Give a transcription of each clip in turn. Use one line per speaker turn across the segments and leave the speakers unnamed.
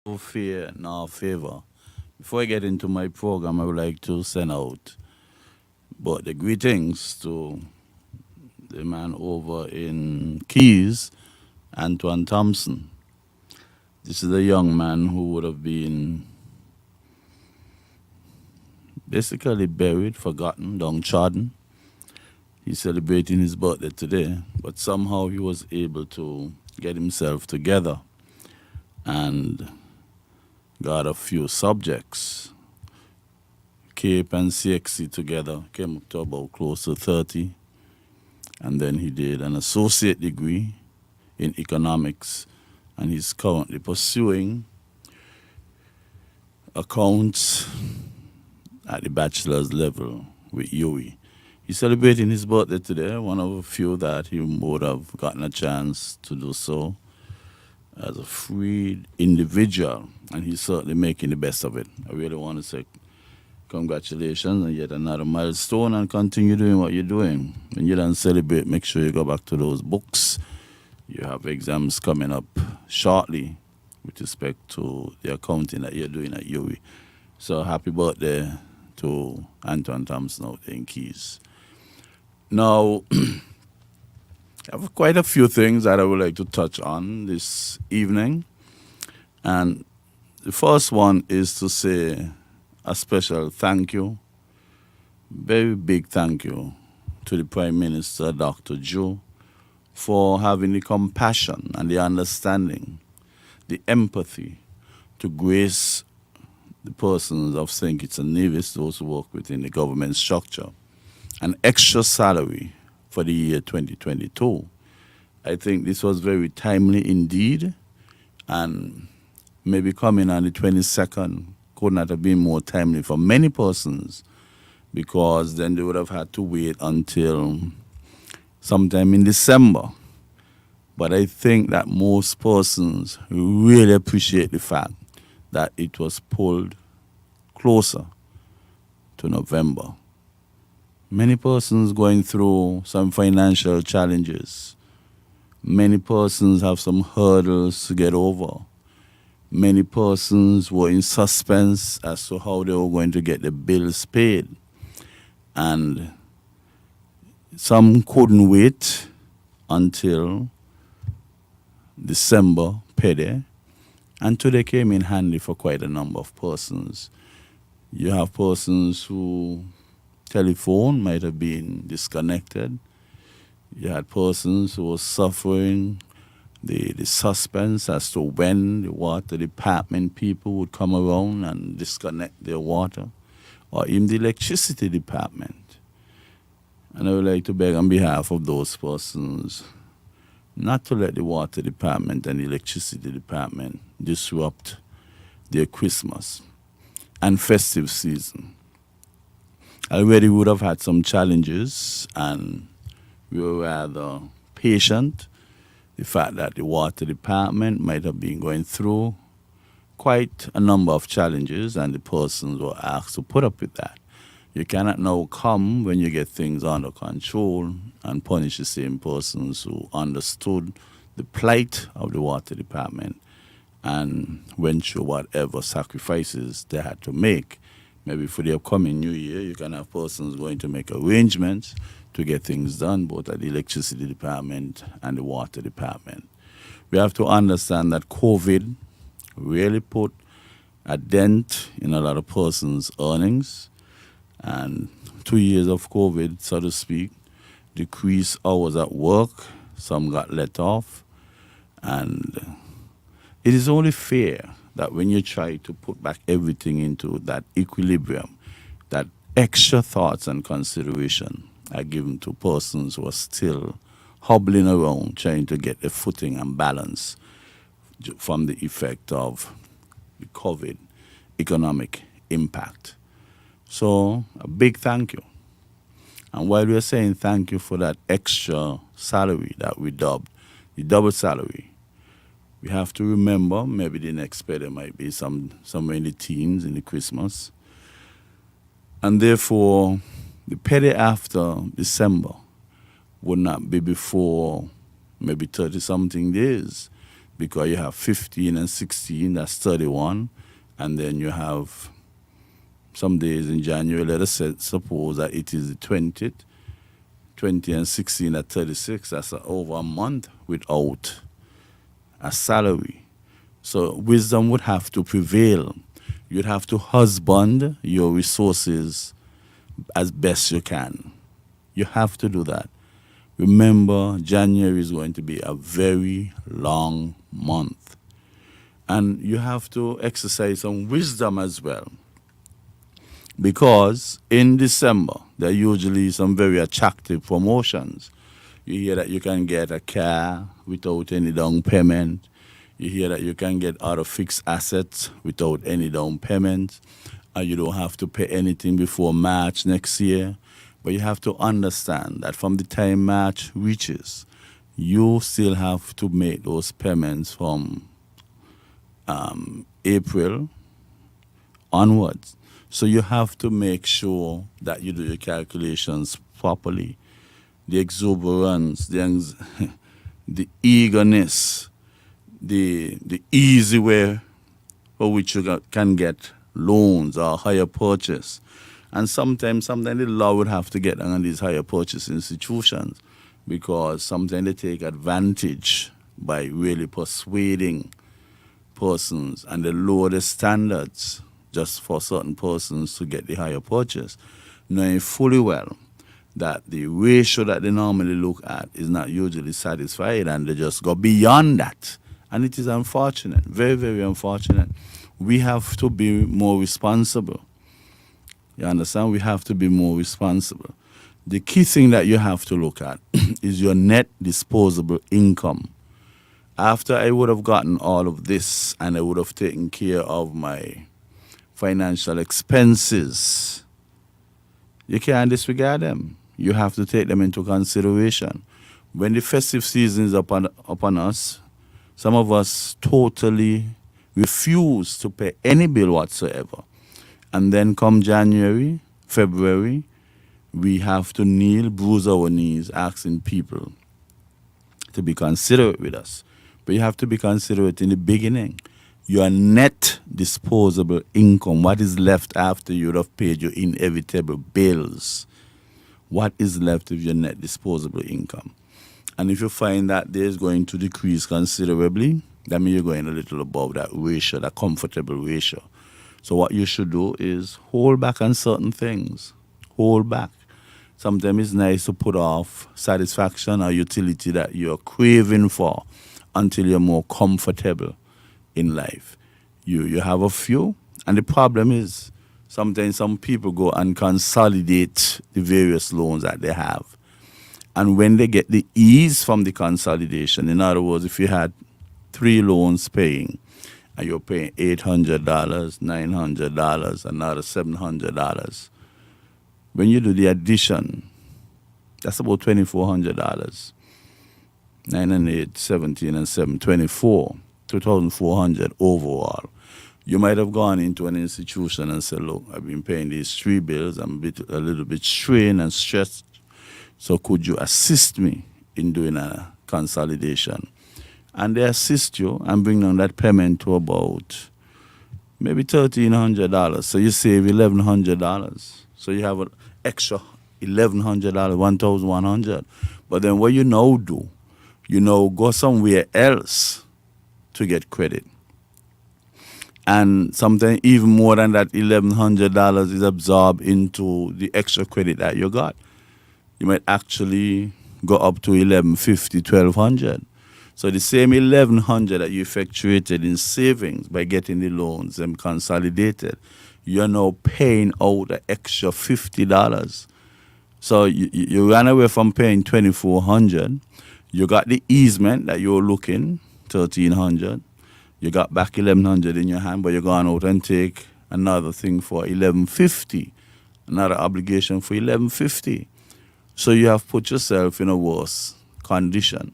No fear nor favor. Before I get into my program, I would like to send out the greetings to the man over in Keys, Antoine Thompson. This is a young man who would have been basically buried, forgotten, downtrodden. He's celebrating his birthday today, but somehow he was able to get himself together and got a few subjects. Cape and CXC together came up to about close to 30, and then he did an associate degree in economics, and he's currently pursuing accounts at the bachelor's level with UE. He's celebrating his birthday today, one of a few that he would have gotten a chance to do so as a free individual, and he's certainly making the best of it. I really want to say congratulations on yet another milestone, and continue doing what you're doing. When you don't celebrate, make sure you go back to those books. You have exams coming up shortly with respect to the accounting that you're doing at UE. So happy birthday to Anton Thompson out there in Keys. Now, I have quite a few things that I would like to touch on this evening. And the first one is to say a special thank you, very big thank you to the Prime Minister, Dr. Joe, for having the compassion and the understanding, the empathy to grace the persons of St. Kitts and Nevis, those who work within the government structure, an extra salary for the year 2022. I think this was very timely indeed, and maybe coming on the 22nd could not have been more timely for many persons, because then they would have had to wait until sometime in December. But I think that most persons really appreciate the fact that it was pulled closer to November. Many persons going through some financial challenges. Many persons have some hurdles to get over. Many persons were in suspense as to how they were going to get the bills paid. And some couldn't wait until December payday. And today came in handy for quite a number of persons. You have persons who telephone might have been disconnected. You had persons who were suffering the suspense as to when the water department people would come around and disconnect their water, or even the electricity department. And I would like to beg on behalf of those persons not to let the water department and the electricity department disrupt their Christmas and festive season. Already would have had some challenges, and we were rather patient. The fact that the water department might have been going through quite a number of challenges, and the persons were asked to put up with that. You cannot now come when you get things under control and punish the same persons who understood the plight of the water department and went through whatever sacrifices they had to make. Maybe for the upcoming new year, you can have persons going to make arrangements to get things done, both at the electricity department and the water department. We have to understand that COVID really put a dent in a lot of persons' earnings, and 2 years of COVID, so to speak, decreased hours at work. Some got let off, and it is only fair that when you try to put back everything into that equilibrium, that extra thoughts and consideration are given to persons who are still hobbling around trying to get a footing and balance from the effect of the COVID economic impact. So a big thank you. And while we're saying thank you for that extra salary that we dubbed the double salary, we have to remember maybe the next pay there might be somewhere in the teens in the Christmas. And therefore, the payday after December would not be before maybe 30-something days because you have 15 and 16, that's 31, and then you have some days in January. Let us suppose that it is the 20th, 20 and 16 at 36. That's over a month without a salary. So wisdom would have to prevail. You'd have to husband your resources as best you can. You have to do that. Remember, January is going to be a very long month. And you have to exercise some wisdom as well. Because in December, there are usually some very attractive promotions. You hear that you can get a car without any down payment. You hear that you can get other fixed assets without any down payment. You don't have to pay anything before March next year. But you have to understand that from the time March reaches, you still have to make those payments from April onwards. So you have to make sure that you do your calculations properly. The exuberance, the eagerness, the easy way for which you can get loans or higher purchase. And sometimes the law would have to get on these higher purchase institutions because sometimes they take advantage by really persuading persons and they lower the standards just for certain persons to get the higher purchase, knowing fully well that the ratio that they normally look at is not usually satisfied and they just go beyond that. And it is unfortunate, very, very unfortunate. We have to be more responsible. You understand? We have to be more responsible. The key thing that you have to look at is your net disposable income. After I would have gotten all of this and I would have taken care of my financial expenses, you can't disregard them. You have to take them into consideration. When the festive season is upon us, some of us totally refuse to pay any bill whatsoever. And then come January, February, we have to kneel, bruise our knees, asking people to be considerate with us. But you have to be considerate in the beginning. Your net disposable income, what is left after you have paid your inevitable bills, what is left of your net disposable income? And if you find that there is going to decrease considerably, that means you're going a little above that ratio, that comfortable ratio. So what you should do is hold back on certain things. Hold back. Sometimes it's nice to put off satisfaction or utility that you're craving for until you're more comfortable in life. You have a few, and the problem is sometimes some people go and consolidate the various loans that they have. And when they get the ease from the consolidation, in other words, if you had 3 loans paying, and you're paying $800, $900, another $700. When you do the addition, that's about $2,400. 9 and 8, 17 and 7, 24, 2,400 overall. You might have gone into an institution and said, look, I've been paying these 3 bills. I'm a little bit strained and stressed. So could you assist me in doing a consolidation? And they assist you and bring down that payment to about maybe $1,300. So you save $1,100. So you have an extra $1,100, $1,100. But then what you now do, you now go somewhere else to get credit. And sometimes even more than that $1,100 is absorbed into the extra credit that you got. You might actually go up to $1,150, $1,200. So the same $1,100 that you effectuated in savings by getting the loans and consolidated, you're now paying out the extra $50. So you ran away from paying $2,400. You got the easement that you were looking, $1,300. You got back $1,100 in your hand, but you're going out and take another thing for $1,150, another obligation for $1,150. So you have put yourself in a worse condition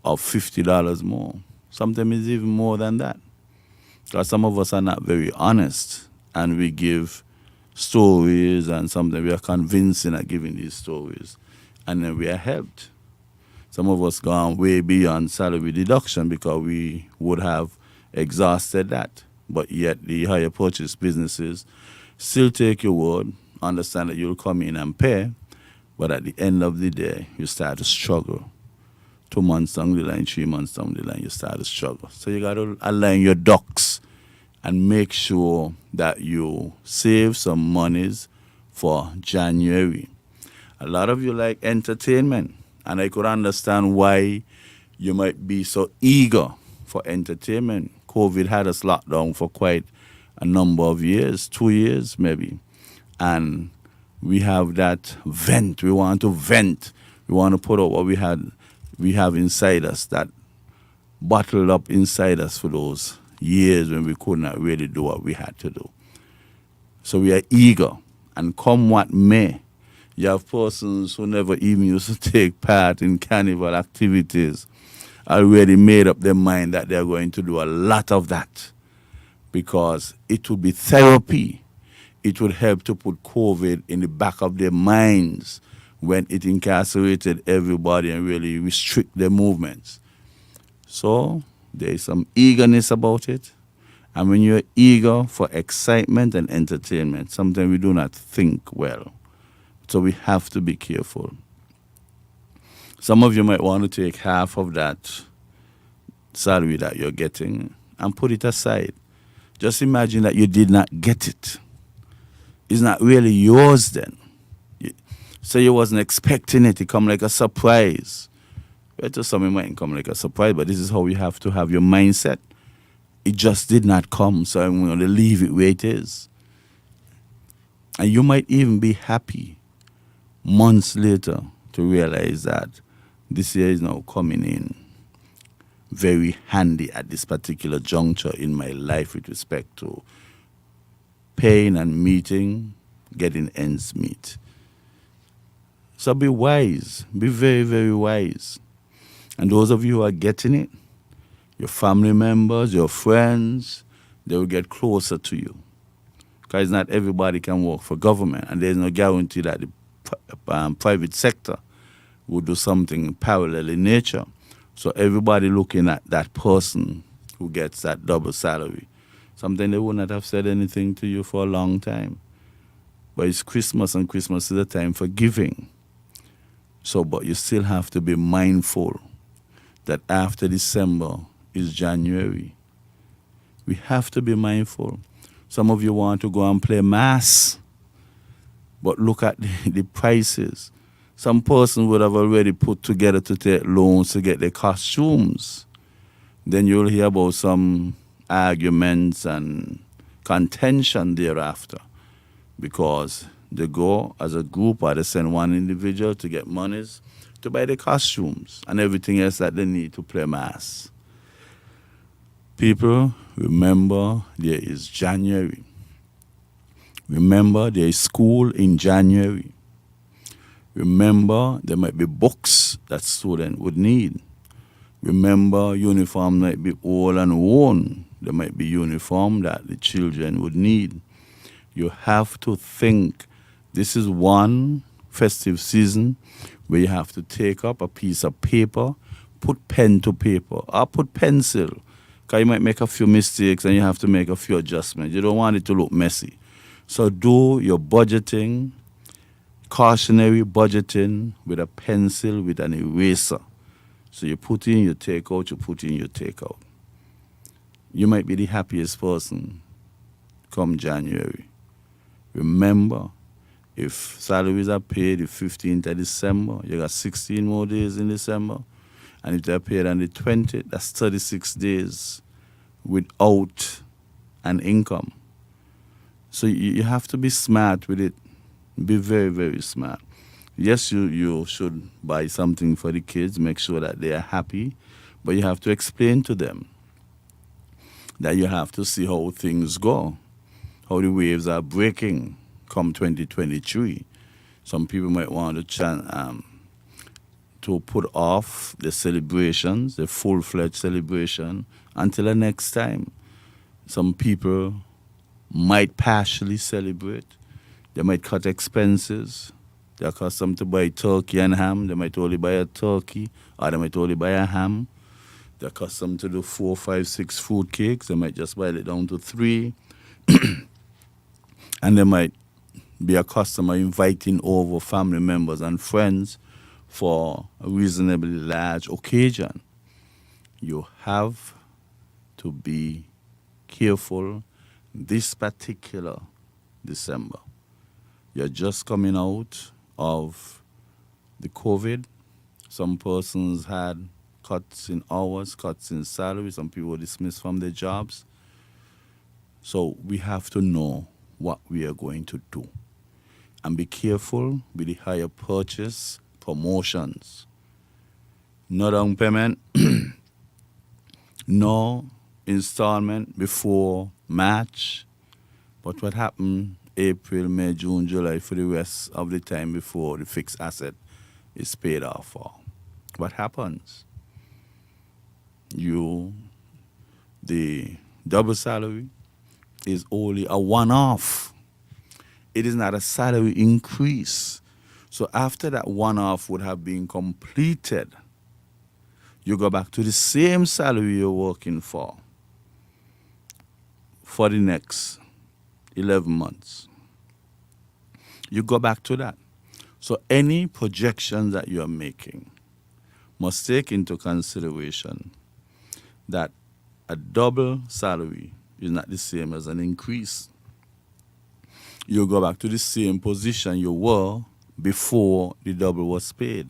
of $50 more. Sometimes it's even more than that. Because some of us are not very honest and we give stories and sometimes we are convincing at giving these stories and then we are helped. Some of us gone way beyond salary deduction because we would have exhausted that. But yet the higher purchase businesses still take your word, understand that you'll come in and pay, but at the end of the day, you start to struggle. 2 months down the line, 3 months down the line, you start to struggle. So you got to align your ducks and make sure that you save some monies for January. A lot of you like entertainment, and I could understand why you might be so eager for entertainment. COVID had us locked down for quite a number of years, 2 years maybe, and we have that vent. We want to vent. We want to put out what we have inside us, that bottled up inside us for those years when we could not really do what we had to do. So we are eager, and come what may, you have persons who never even used to take part in carnival activities already made up their mind that they're going to do a lot of that because it would be therapy. It would help to put COVID in the back of their minds when it incarcerated everybody and really restrict their movements. So there is some eagerness about it. And when you're eager for excitement and entertainment, sometimes we do not think well. So we have to be careful. Some of you might want to take half of that salary that you're getting and put it aside. Just imagine that you did not get it. It's not really yours then. So you wasn't expecting it. It come like a surprise. Well, to some it might come like a surprise, but this is how you have to have your mindset. It just did not come, so I'm going to leave it where it is. And you might even be happy months later to realize that this year is now coming in very handy at this particular juncture in my life with respect to paying and meeting, getting ends meet. So be wise. Be very, very wise. And those of you who are getting it, your family members, your friends, they will get closer to you. Because not everybody can work for government, and there's no guarantee that the private sector will do something parallel in nature. So everybody looking at that person who gets that double salary. Something they would not have said anything to you for a long time. But it's Christmas, and Christmas is a time for giving. So, but you still have to be mindful that after December is January. We have to be mindful. Some of you want to go and play mass, but look at the prices. Some person would have already put together to take loans to get their costumes. Then you'll hear about some arguments and contention thereafter because they go as a group or they send one individual to get monies to buy the costumes and everything else that they need to play mass. People, remember there is January. Remember there is school in January. Remember there might be books that students would need. Remember uniform might be old and worn. There might be uniform that the children would need. You have to think this is one festive season where you have to take up a piece of paper, put pen to paper, or put pencil. Because you might make a few mistakes and you have to make a few adjustments. You don't want it to look messy. So do your budgeting, cautionary budgeting with a pencil, with an eraser. So you put in, you take out, you put in, you take out. You might be the happiest person come January. Remember, if salaries are paid the 15th of December, you got 16 more days in December. And if they're paid on the 20th, that's 36 days without an income. So you have to be smart with it. Be very, very smart. Yes, you should buy something for the kids, make sure that they are happy, but you have to explain to them that you have to see how things go, how the waves are breaking come 2023. Some people might want to put off the celebrations, the full-fledged celebration, until the next time. Some people might partially celebrate. They might cut expenses. They're accustomed to buy turkey and ham. They might only buy a turkey or they might only buy a ham. They're accustomed to do 4, 5, 6 fruit cakes. They might just boil it down to 3. And they might be a customer inviting over family members and friends for a reasonably large occasion. You have to be careful this particular December. You're just coming out of the COVID. Some persons had cuts in hours, cuts in salary. Some people were dismissed from their jobs. So we have to know what we are going to do. And be careful with the higher purchase promotions. No down payment, no installment before March. But what happened April, May, June, July for the rest of the time before the fixed asset is paid off for? What happens? The double salary is only a one-off. It is not a salary increase. So after that one-off would have been completed, you go back to the same salary you're working for the next 11 months. You go back to that. So any projections that you are making must take into consideration that a double salary is not the same as an increase. You go back to the same position you were before the double was paid.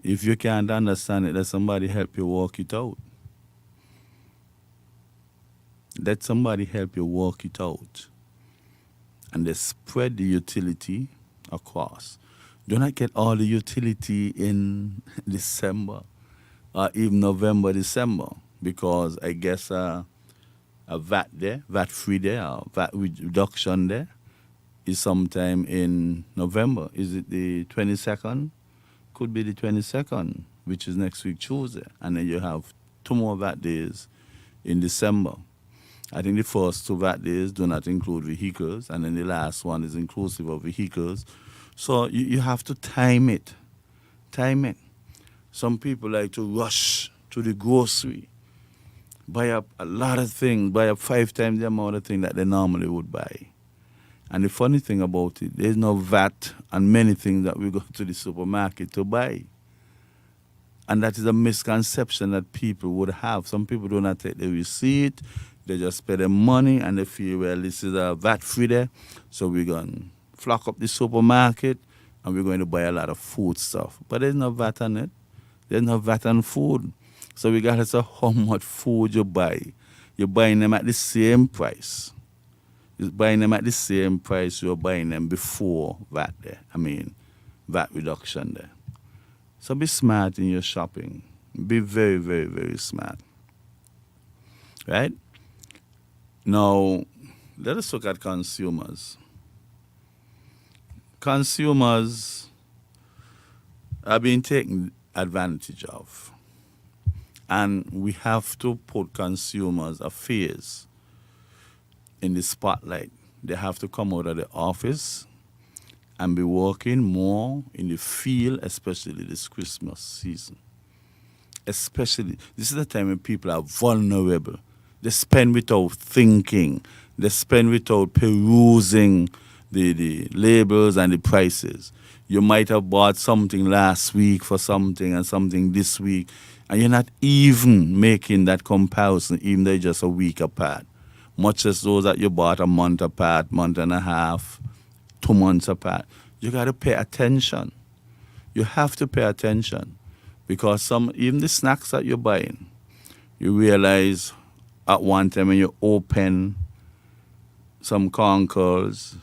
If you can't understand it, let somebody help you work it out. Let somebody help you work it out. And they spread the utility across. Do not get all the utility in December or even November, December, because I guess a VAT there, VAT free there, or VAT reduction there is sometime in November. Is it the 22nd? Could be the 22nd, which is next week Tuesday. And then you have 2 more VAT days in December. I think the first 2 VAT days do not include vehicles, and then the last one is inclusive of vehicles. So you have to time it. Time it. Some people like to rush to the grocery, buy up a lot of things, buy up 5 times the amount of things that they normally would buy. And the funny thing about it, there's no VAT on many things that we go to the supermarket to buy. And that is a misconception that people would have. Some people do not take the receipt, they just pay the money and they feel, well, this is a VAT free there, so we're going to flock up the supermarket and we're going to buy a lot of food stuff. But there's no VAT on it. There's no VAT on food. So we got to say how much food you buy. You're buying them at the same price. You're buying them at the same price you're buying them before VAT there. VAT reduction there. So be smart in your shopping. Be very, very, very smart. Right? Now, let us look at consumers. Consumers are being taken advantage of. And we have to put consumers' affairs in the spotlight. They have to come out of the office and be working more in the field, especially this Christmas season. Especially, this is the time when people are vulnerable. They spend without thinking. They spend without perusing the labels and the prices. You might have bought something last week for something and something this week, and you're not even making that comparison, even though just a week apart. Much as those that you bought a month apart, month and a half, 2 months apart. You got to pay attention. You have to pay attention, because even the snacks that you're buying, you realize at one time when you open some corn curls,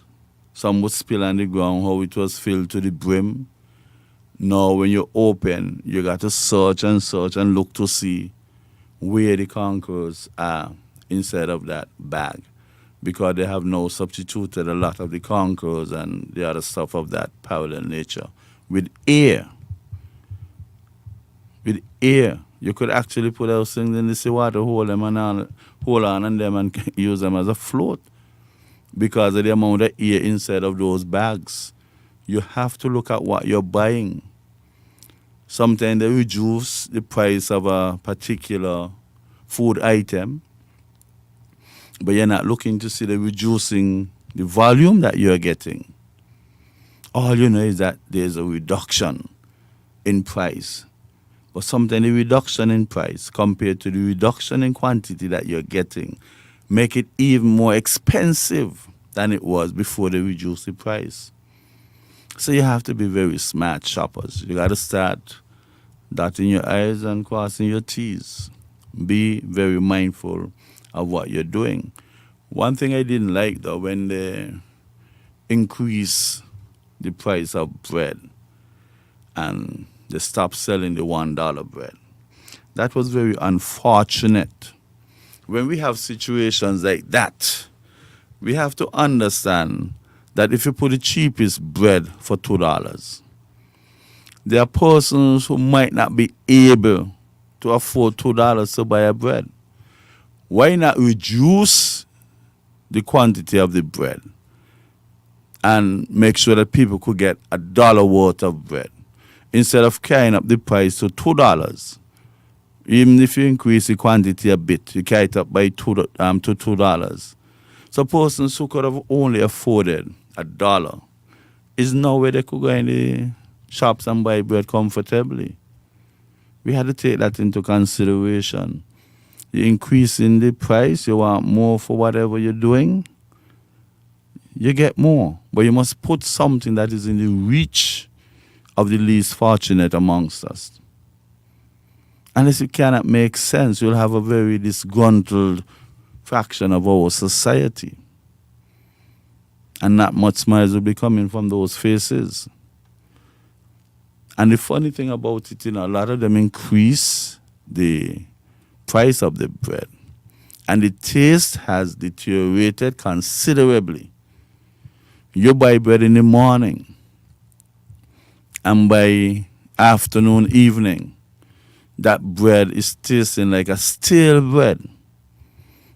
some would spill on the ground, how it was filled to the brim. Now when you open, you got to search and look to see where the corn curls are inside of that bag, because they have now substituted a lot of the corn curls and the other stuff of that parallel nature with air. With air. You could actually put those things in the seawater, hold on and them and use them as a float, because of the amount of air inside of those bags. you have to look at what you're buying. Sometimes they reduce the price of a particular food item, but you're not looking to see the reducing the volume that you're getting. All you know is that there's a reduction in price. But sometimes the reduction in price compared to the reduction in quantity that you're getting make it even more expensive than it was before they reduced the price. So you have to be very smart shoppers. You got to start dotting your I's and crossing your T's. Be very mindful of what you're doing. One thing I didn't like, though, when they increase the price of bread and they stopped selling the $1 bread. That was very unfortunate. When we have situations like that, we have to understand that if you put the cheapest bread for $2, there are persons who might not be able to afford $2 to buy a bread. Why not reduce the quantity of the bread and make sure that people could get $1 worth of bread instead of carrying up the price to $2? Even if you increase the quantity a bit, you carry it up by to $2. So persons who could have only afforded $1 is now where they could go in the shops and buy bread comfortably. We had to take that into consideration. You're increasing the price, you want more for whatever you're doing, you get more. But you must put something that is in the reach of the least fortunate amongst us. Unless it cannot make sense, you'll have a very disgruntled fraction of our society. And not much smiles will be coming from those faces. And the funny thing about it, a lot of them increase the price of the bread. And the taste has deteriorated considerably. You buy bread in the morning, and by afternoon, evening, that bread is tasting like a stale bread,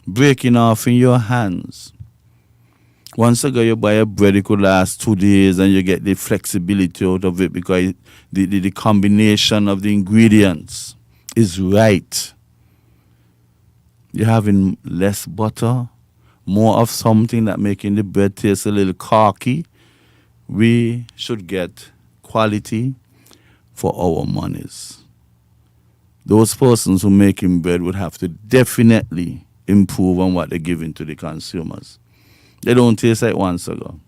breaking off in your hands. Once ago, you buy a bread, it could last 2 days, and you get the flexibility out of it because the combination of the ingredients is right. You're having less butter, more of something that making the bread taste a little corky. We should get quality for our monies. Those persons who making bread would have to definitely improve on what they're giving to the consumers. They don't taste like once ago.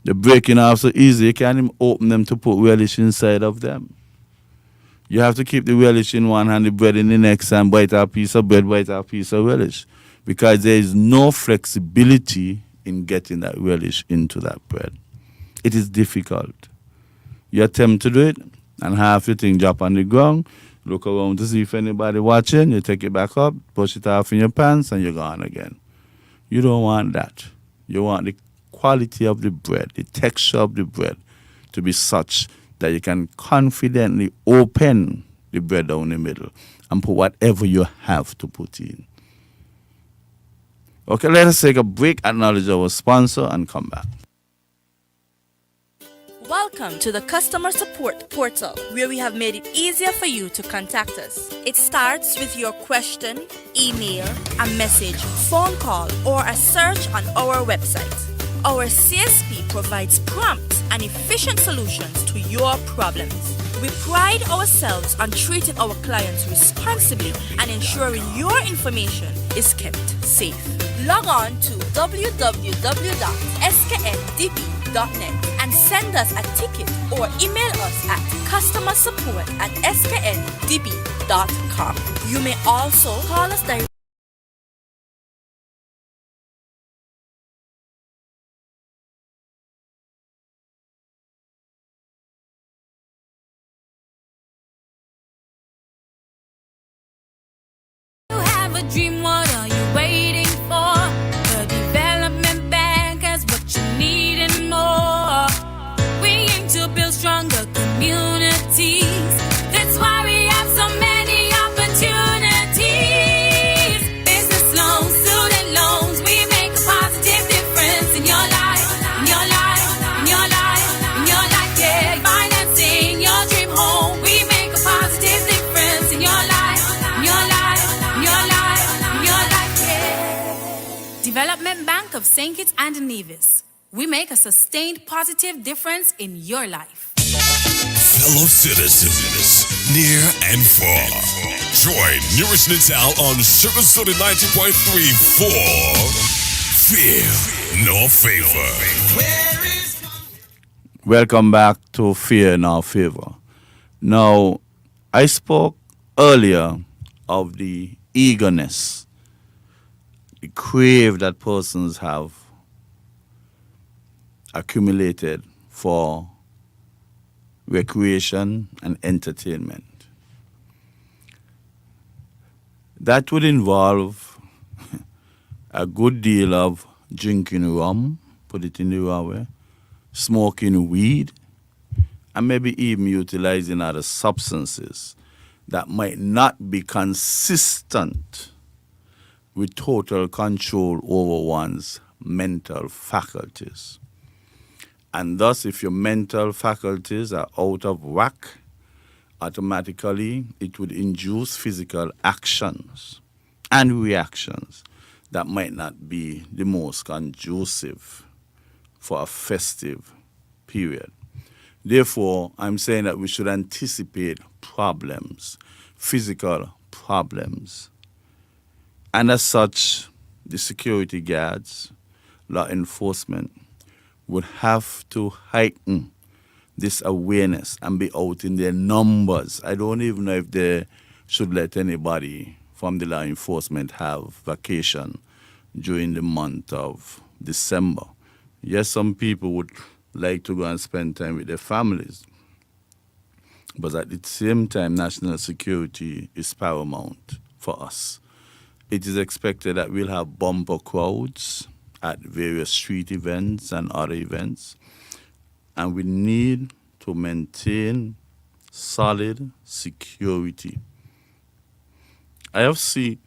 They're breaking off so easy, you can't even open them to put relish inside of them. You have to keep the relish in one hand, the bread in the next hand, bite a piece of bread, bite a piece of relish. Because there is no flexibility in getting that relish into that bread. It is difficult. You attempt to do it, and half your thing drop on the ground, look around to see if anybody watching, you take it back up, push it off in your pants, and you're gone again. You don't want that. You want the quality of the bread, the texture of the bread to be such that you can confidently open the bread down the middle and put whatever you have to put in. Okay, let us take a break, acknowledge our sponsor, and come back.
Welcome to the Customer Support Portal, where we have made it easier for you to contact us. It starts with your question, email, a message, phone call, or a search on our website. Our CSP provides prompt and efficient solutions to your problems. We pride ourselves on treating our clients responsibly and ensuring your information is kept safe. Log on to www.skndb.net and send us a ticket or email us at customersupport@skndb.com. You may also call us directly.
Dream, what are you waiting for? The development bank has what you need and more. We aim to build stronger communities. That's why we have so many opportunities. Business loans, student loans, we make a positive difference in your life, in your life, of St. Kitts and Nevis, we make a sustained positive difference in your life.
Fellow citizens, near and far, join NewRish Nital on Sugar Soda 90.3 for Fear No Favor.
Welcome back to Fear No Favor. Now, I spoke earlier of the eagerness, the crave that persons have accumulated for recreation and entertainment. That would involve a good deal of drinking rum, put it in the raw way, smoking weed, and maybe even utilizing other substances that might not be consistent with total control over one's mental faculties. And thus, if your mental faculties are out of whack, automatically it would induce physical actions and reactions that might not be the most conducive for a festive period. Therefore, I'm saying that we should anticipate problems, physical problems. And as such, the security guards, law enforcement, would have to heighten this awareness and be out in their numbers. I don't even know if they should let anybody from the law enforcement have vacation during the month of December. Yes, some people would like to go and spend time with their families, but at the same time, national security is paramount for us. It is expected that we'll have bumper crowds at various street events and other events, and we need to maintain solid security. I have seen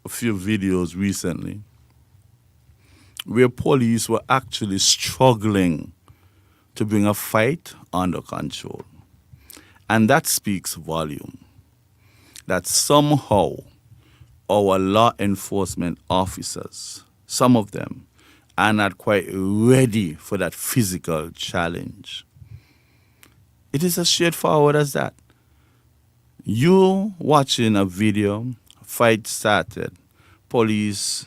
a few videos recently where police were actually struggling to bring a fight under control. And that speaks volume. That somehow our law enforcement officers, some of them, are not quite ready for that physical challenge. It is as straightforward as that. You watching a video, fight started, police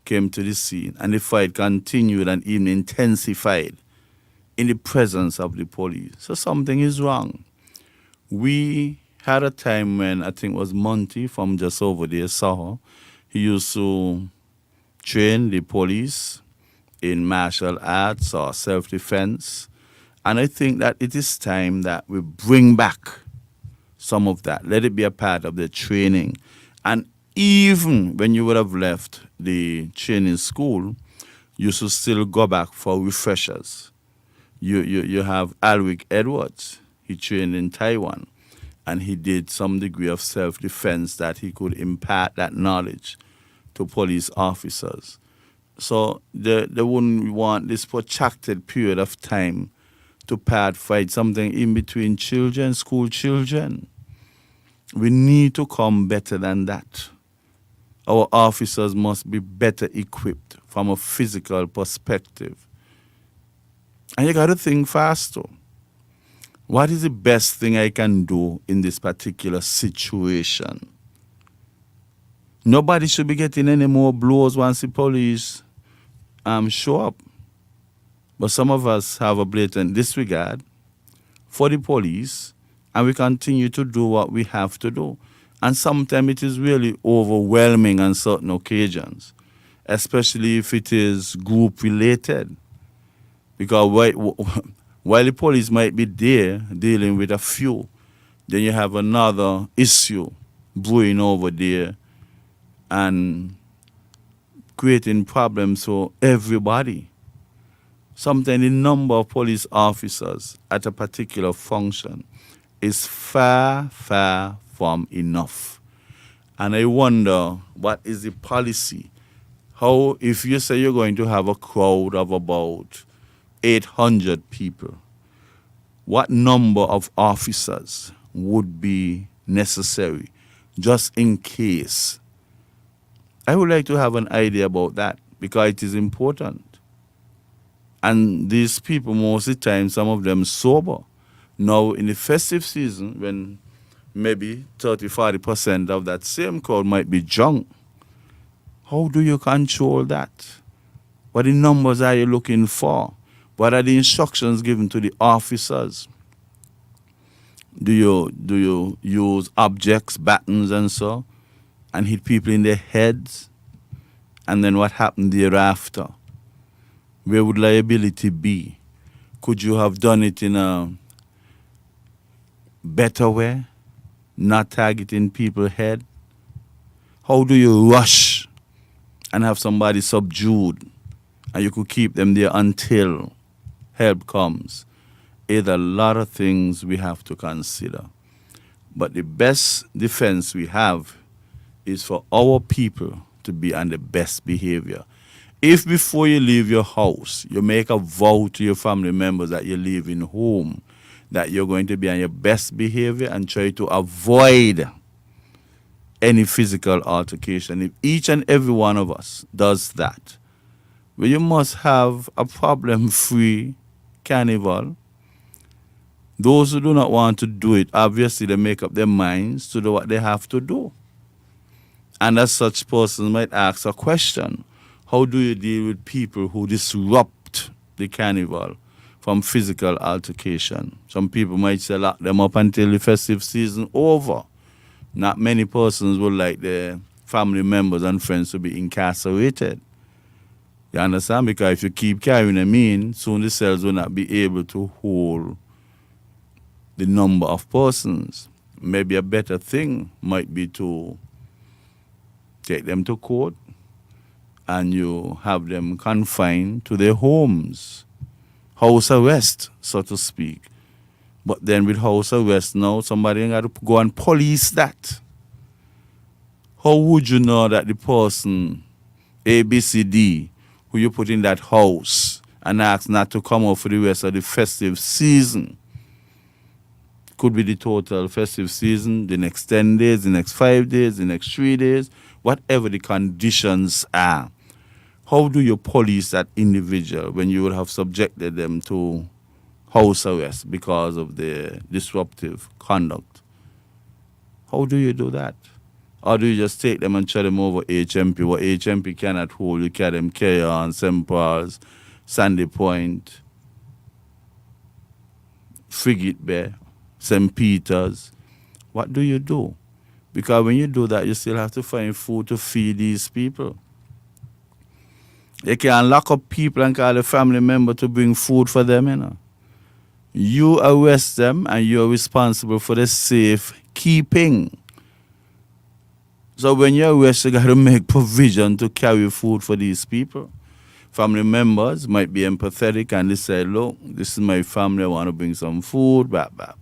came to the scene, and the fight continued and even intensified in the presence of the police. So something is wrong. We had a time when I think it was Monty from just over there, Soho. He used to train the police in martial arts or self-defense. And I think that it is time that we bring back some of that. Let it be a part of the training. And even when you would have left the training school, you should still go back for refreshers. You have Alwick Edwards. He trained in Taiwan, and he did some degree of self-defense that he could impart that knowledge to police officers. So they wouldn't want this protracted period of time to fight something in between children, school children. We need to come better than that. Our officers must be better equipped from a physical perspective. And you got to think faster. What is the best thing I can do in this particular situation? Nobody should be getting any more blows once the police show up. But some of us have a blatant disregard for the police, and we continue to do what we have to do. And sometimes it is really overwhelming on certain occasions, especially if it is group-related. Because while the police might be there dealing with a few, then you have another issue brewing over there and creating problems for everybody. Sometimes the number of police officers at a particular function is far, far from enough. And I wonder, what is the policy? How, if you say you're going to have a crowd of about 800 people, what number of officers would be necessary just in case? I would like to have an idea about that, because it is important. And these people, most of the time, some of them sober. Now, in the festive season, when maybe 30-40% of that same crowd might be drunk, how do you control that? What the numbers are you looking for? What are the instructions given to the officers? Do you use objects, batons and so, and hit people in their heads? And then what happened thereafter? Where would liability be? Could you have done it in a better way? Not targeting people's head? How do you rush and have somebody subdued and you could keep them there until help comes? It's a lot of things we have to consider. But the best defense we have is for our people to be on the best behavior. If before you leave your house, you make a vow to your family members that you're leaving home, that you're going to be on your best behavior and try to avoid any physical altercation. If each and every one of us does that, well, you must have a problem-free carnival. Those who do not want to do it, obviously they make up their minds to do what they have to do. And as such, persons might ask a question: how do you deal with people who disrupt the carnival from physical altercation? Some people might say lock them up until the festive season over. Not many persons would like their family members and friends to be incarcerated. You understand? Because if you keep carrying them in, soon the cells will not be able to hold the number of persons. Maybe a better thing might be to take them to court and you have them confined to their homes. House arrest, so to speak. But then with house arrest now, somebody got to go and police that. How would you know that the person, ABCD, who you put in that house and ask not to come out for the rest of the festive season, could be the total festive season, the next 10 days, the next 5 days, the next 3 days, whatever the conditions are. How do you police that individual when you would have subjected them to house arrest because of their disruptive conduct? How do you do that? Or do you just take them and throw them over HMP? What HMP cannot hold, you carry them Keyon, St. Paul's, Sandy Point, Frigate Bay, St. Peter's. What do you do? Because when you do that, you still have to find food to feed these people. They can lock up people and call a family member to bring food for them, you know. You arrest them and you're responsible for the safe keeping. So when you arrest, you got to make provision to carry food for these people. Family members might be empathetic and they say, look, this is my family, I want to bring some food, blah, blah.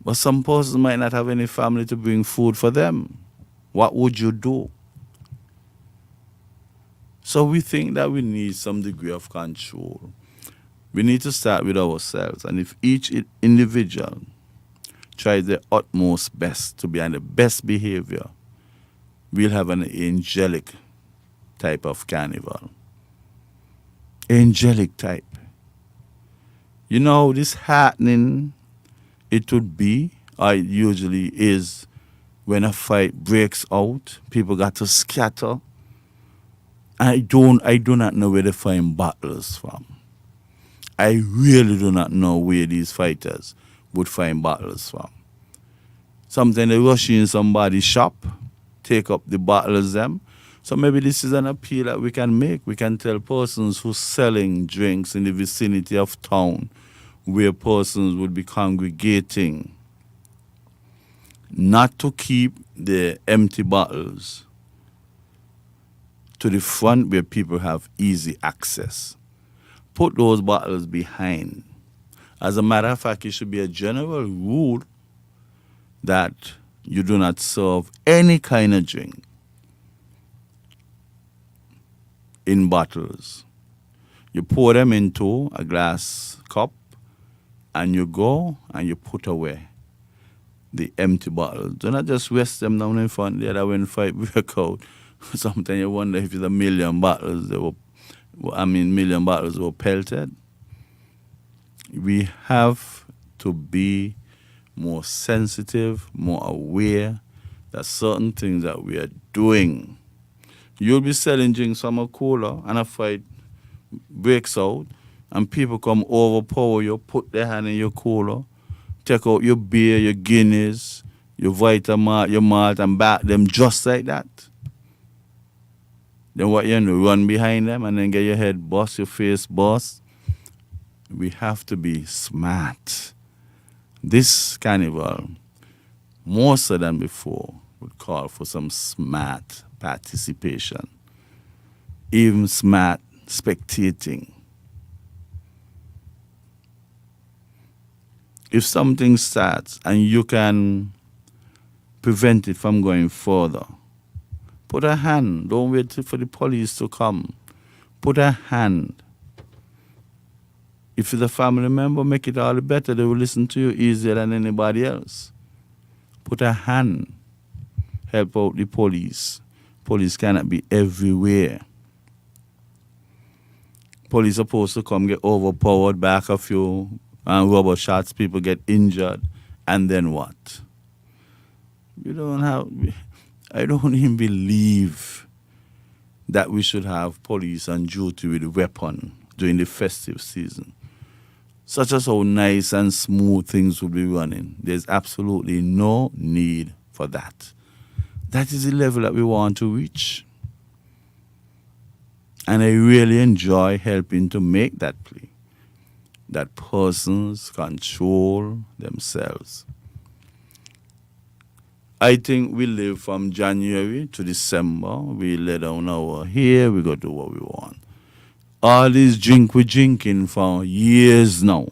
But some persons might not have any family to bring food for them. What would you do? So we think that we need some degree of control. We need to start with ourselves. And if each individual tries their utmost best to be on the best behavior, we'll have an angelic type of carnival. Angelic type. You know, this happening, it would be, or it usually is, when a fight breaks out, people got to scatter. I do not know where they find bottles from. I really do not know where these fighters would find bottles from. Sometimes they rush in somebody's shop, take up the bottles them. So maybe this is an appeal that we can make. We can tell persons who's selling drinks in the vicinity of town where persons would be congregating not to keep the empty bottles to the front where people have easy access. Put those bottles behind. As a matter of fact, it should be a general rule that you do not serve any kind of drink in bottles. You pour them into a glass cup and you go and you put away the empty bottles. Do not just rest them down in front there that when fight break out, Sometimes you wonder if it's a million bottles million bottles were pelted. We have to be more sensitive, more aware that certain things that we are doing. You'll be selling drinks from a cooler and a fight breaks out and people come overpower you, put their hand in your cooler, take out your beer, your Guinness, your Vitamalt, your malt and back them just like that. Then what you do, run behind them and then get your head bust, your face bust. We have to be smart. This carnival, more so than before, would call for some smart participation, even smart spectating. If something starts and you can prevent it from going further, put a hand. Don't wait for the police to come. Put a hand. If it's a family member, make it all the better. They will listen to you easier than anybody else. Put a hand. Help out the police. Police cannot be everywhere. Police are supposed to come get overpowered, back a few, and rubber shots, people get injured, and then what? I don't even believe that we should have police on duty with a weapon during the festive season. Such as how nice and smooth things will be running. There's absolutely no need for that. That is the level that we want to reach. And I really enjoy helping to make that plea. That persons control themselves. I think we live from January to December. We let down our hair, we go do what we want. All this drink we're drinking for years now.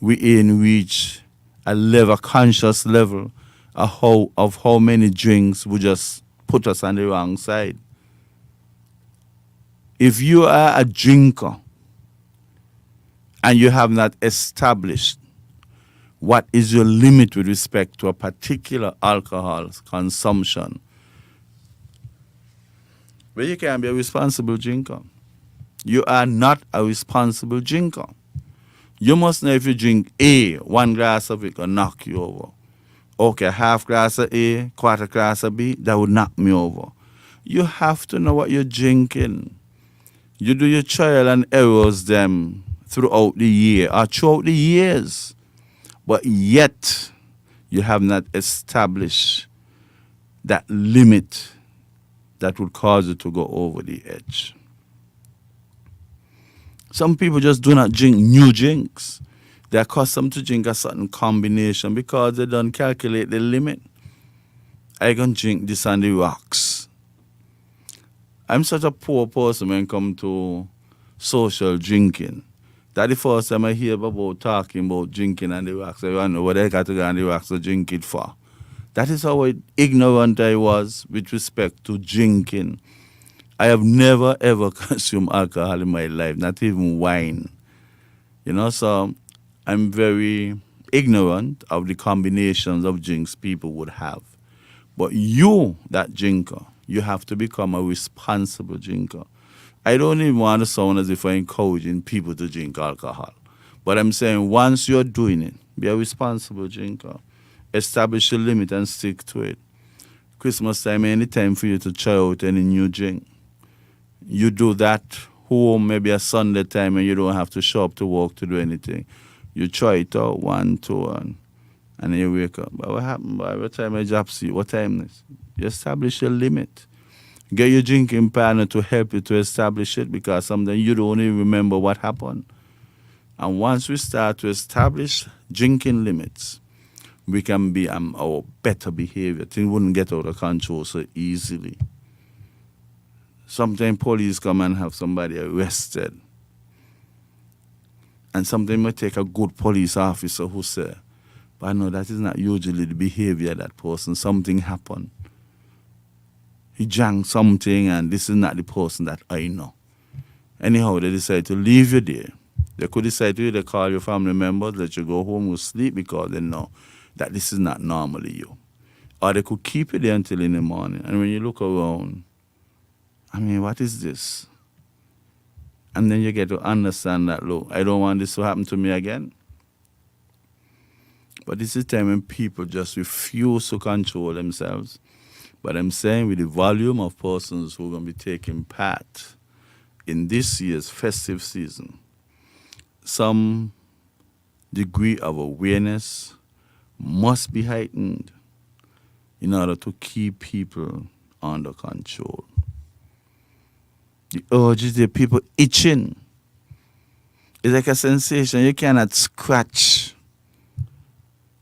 We ain't reach a conscious level of how many drinks would just put us on the wrong side. If you are a drinker and you have not established what is your limit with respect to a particular alcohol consumption, well, you can't be a responsible drinker. You are not a responsible drinker. You must know if you drink A, 1 glass of it will knock you over. Okay, half glass of A, quarter glass of B, that would knock me over. You have to know what you're drinking. You do your trial and errors them throughout the year or throughout the years. But yet, you have not established that limit that would cause you to go over the edge. Some people just do not drink new drinks. They're accustomed to drink a certain combination because they don't calculate the limit. I can drink this on the rocks. I'm such a poor person when it comes to social drinking. That's the first time I hear about talking about drinking on the rocks. I don't know what I got to go on the rocks to drink it for. That is how ignorant I was with respect to drinking. I have never ever consumed alcohol in my life, not even wine. So I'm very ignorant of the combinations of drinks people would have. But you, that drinker, you have to become a responsible drinker. I don't even want to sound as if I'm encouraging people to drink alcohol. But I'm saying once you're doing it, be a responsible drinker. Establish a limit and stick to it. Christmas time, any time for you to try out any new drink. You do that home, maybe a Sunday time, and you don't have to show up to work to do anything. You try it out, 1, 2, and then you wake up. But what happened? By the time I job see, what time is it? You establish a limit. Get your drinking partner to help you to establish it because sometimes you don't even remember what happened. And once we start to establish drinking limits, we can be our better behavior. Things wouldn't get out of control so easily. Sometimes police come and have somebody arrested. And sometimes we take a good police officer who say, but I know that is not usually the behavior of that person. Something happened. He drank something and this is not the person that I know. Anyhow, they decide to leave you there. They could decide to either call your family members, let you go home or sleep because they know that this is not normally you. Or they could keep it there until in the morning. And when you look around, I mean, what is this? And then you get to understand that, look, I don't want this to happen to me again. But this is the time when people just refuse to control themselves. But I'm saying with the volume of persons who are going to be taking part in this year's festive season, some degree of awareness must be heightened in order to keep people under control. The urge is there, people itching. It's like a sensation you cannot scratch.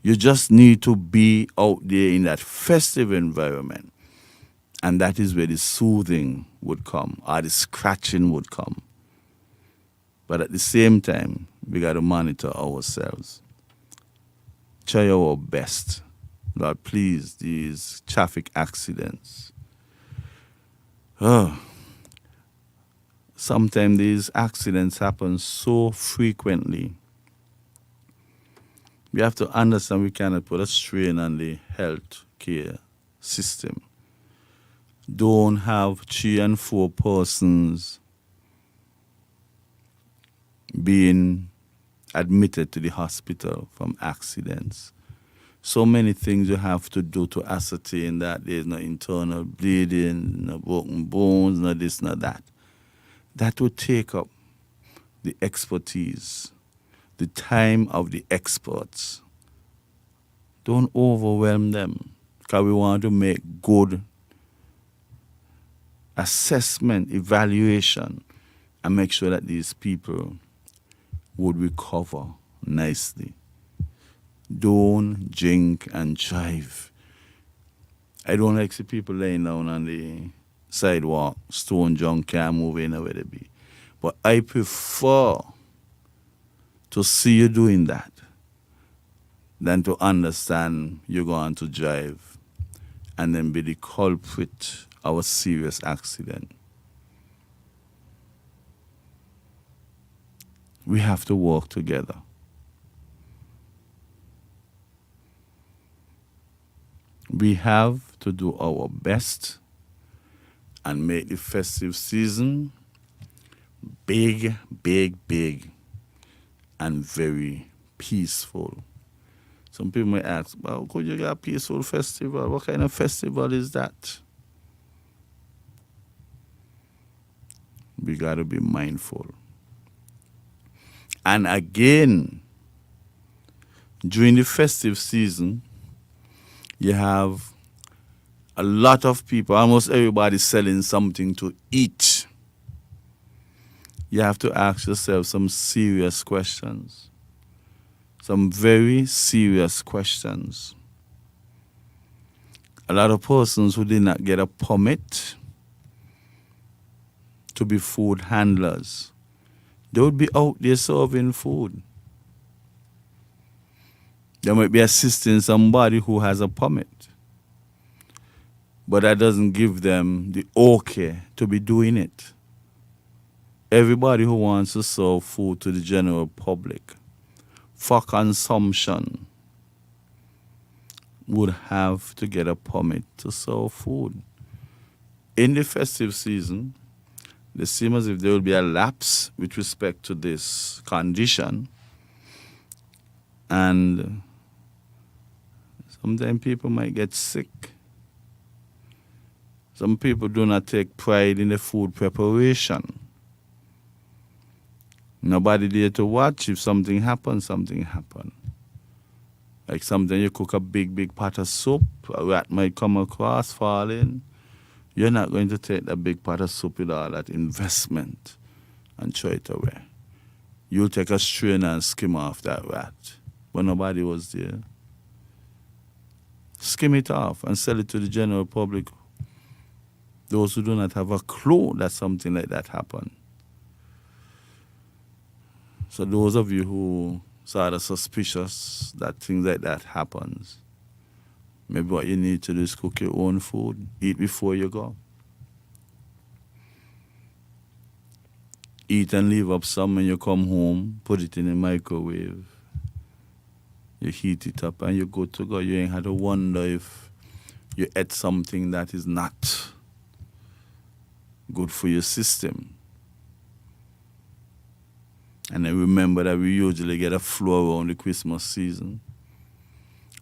You just need to be out there in that festive environment. And that is where the soothing would come, or the scratching would come. But at the same time, we got to monitor ourselves. Try our best. Lord, please, these traffic accidents. Sometimes these accidents happen so frequently. We have to understand we cannot put a strain on the health care system. Don't have 3 and 4 persons being admitted to the hospital from accidents. So many things you have to do to ascertain that there's no internal bleeding, no broken bones, no this, no that. That would take up the expertise, the time of the experts. Don't overwhelm them, because we want to make good assessment, evaluation, and make sure that these people would recover nicely. Don't drink and drive. I don't like see people laying down on the sidewalk, stone junk, can't move anywhere they be. But I prefer to see you doing that than to understand you're going to drive and then be the culprit of a serious accident. We have to work together. We have to do our best and make the festive season big, big, big, and very peaceful. Some people may ask, well, could you get a peaceful festival? What kind of festival is that? We got to be mindful. And again, during the festive season, you have a lot of people, almost everybody selling something to eat. You have to ask yourself some serious questions. Some very serious questions. A lot of persons who did not get a permit to be food handlers, they would be out there serving food. They might be assisting somebody who has a permit, but that doesn't give them the okay to be doing it. Everybody who wants to serve food to the general public for consumption would have to get a permit to serve food. In the festive season, it seems as if there will be a lapse with respect to this condition, and sometimes people might get sick. Some people do not take pride in the food preparation. Nobody there to watch. If something happens, something happens. Like sometimes you cook a big, big pot of soup, a rat might come across, fall in. You're not going to take that big pot of soup with all that investment and throw it away. You'll take a strainer and skim off that rat. But nobody was there. Skim it off and sell it to the general public. Those who do not have a clue that something like that happened. So those of you who sort of suspicious that things like that happens, maybe what you need to do is cook your own food, eat before you go. Eat and leave up some when you come home, put it in the microwave. You heat it up and you're good to go. You ain't had to wonder if you ate something that is not good for your system. And then remember that we usually get a flu around the Christmas season.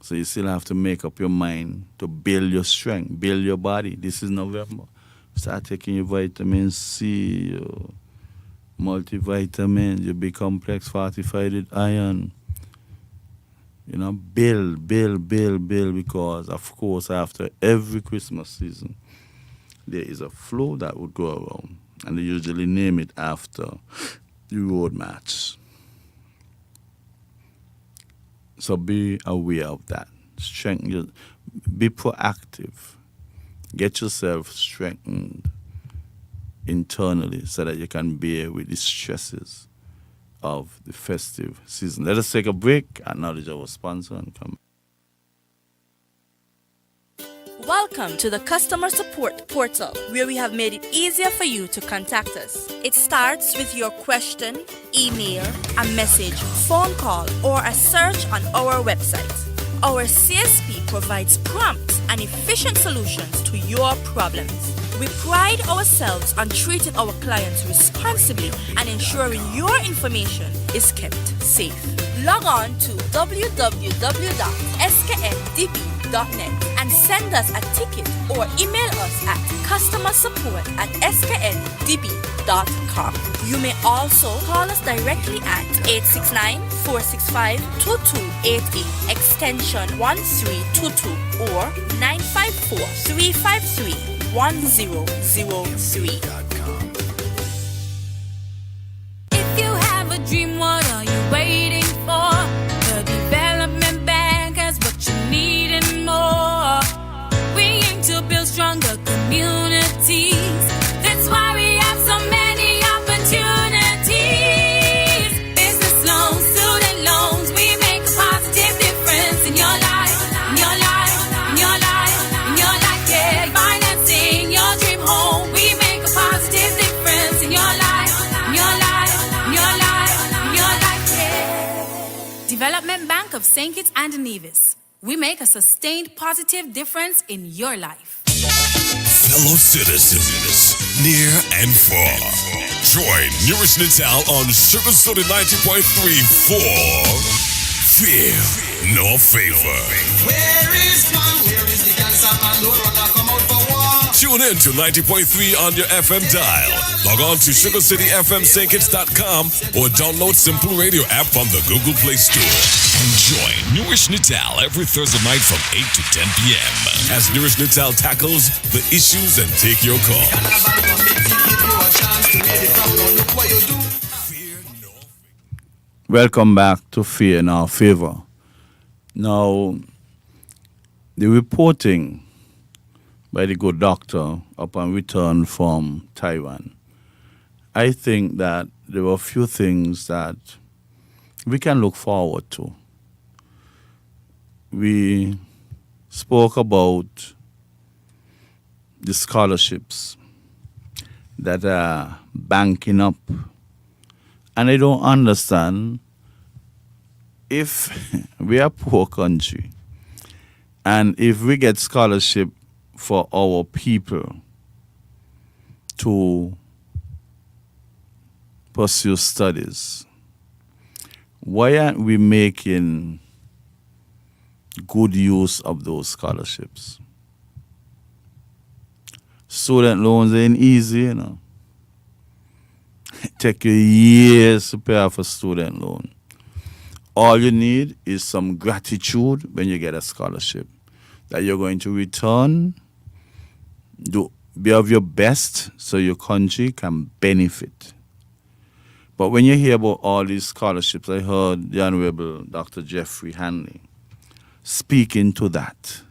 So you still have to make up your mind to build your strength, build your body. This is November. Start taking your vitamin C, your multivitamins, your B complex fortified with iron. You know, build, because of course after every Christmas season, there is a flu that would go around. And they usually name it after the road match. So be aware of that. Be proactive. Get yourself strengthened internally so that you can bear with the stresses of the festive season. Let us take a break, acknowledge our sponsor, and come.
Welcome to the customer support portal, where we have made it easier for you to contact us. It starts with your question, email, a message, phone call, or a search on our website. Our CSP provides prompt and efficient solutions to your problems. We pride ourselves on treating our clients responsibly and ensuring your information is kept safe. Log on to www.skndb.net and send us a ticket or email us at customersupport@skndb.com. You may also call us directly at 869-465-2288, extension 1322, or 954-353-1003.
If you have a dream, what are you waiting for? The development bank has what you need and more. We aim to build stronger communities. That's why we have so many opportunities. Business loans, student loans, we make a positive difference in your life, in your life, in your life, in your life. Yeah, financing your dream home, we make a positive difference in your life, in your life, in your life, in your life. Yeah. Development Bank of St. Kitts and Nevis. We make a sustained positive difference in your life.
Fellow citizens, near and far, join NewRish Nital on Sugar Soda 90.3 for Fear No Favor.
Where is one? Where is the cancer man? No runner come out for war.
Tune in to 90.3 on your FM dial. Log on to sugarcityfmsankits.com or download Simple Radio app from the Google Play Store. And join NewRish Nital every Thursday night from 8 to 10 p.m. as NewRish Nital tackles the issues and take your calls.
Welcome back to Fear No Favor. Now, the reporting by the good doctor upon return from Taiwan, I think that there were a few things that we can look forward to. We spoke about the scholarships that are banking up. And I don't understand, if we are a poor country and if we get scholarship for our people to pursue studies, why aren't we making good use of those scholarships? Student loans ain't easy, you know. It take you years to pay off a student loan. All you need is some gratitude when you get a scholarship that you're going to return, be of your best so your country can benefit. But when you hear about all these scholarships, I heard the Honorable Dr. Jeffrey Hanley speaking to that.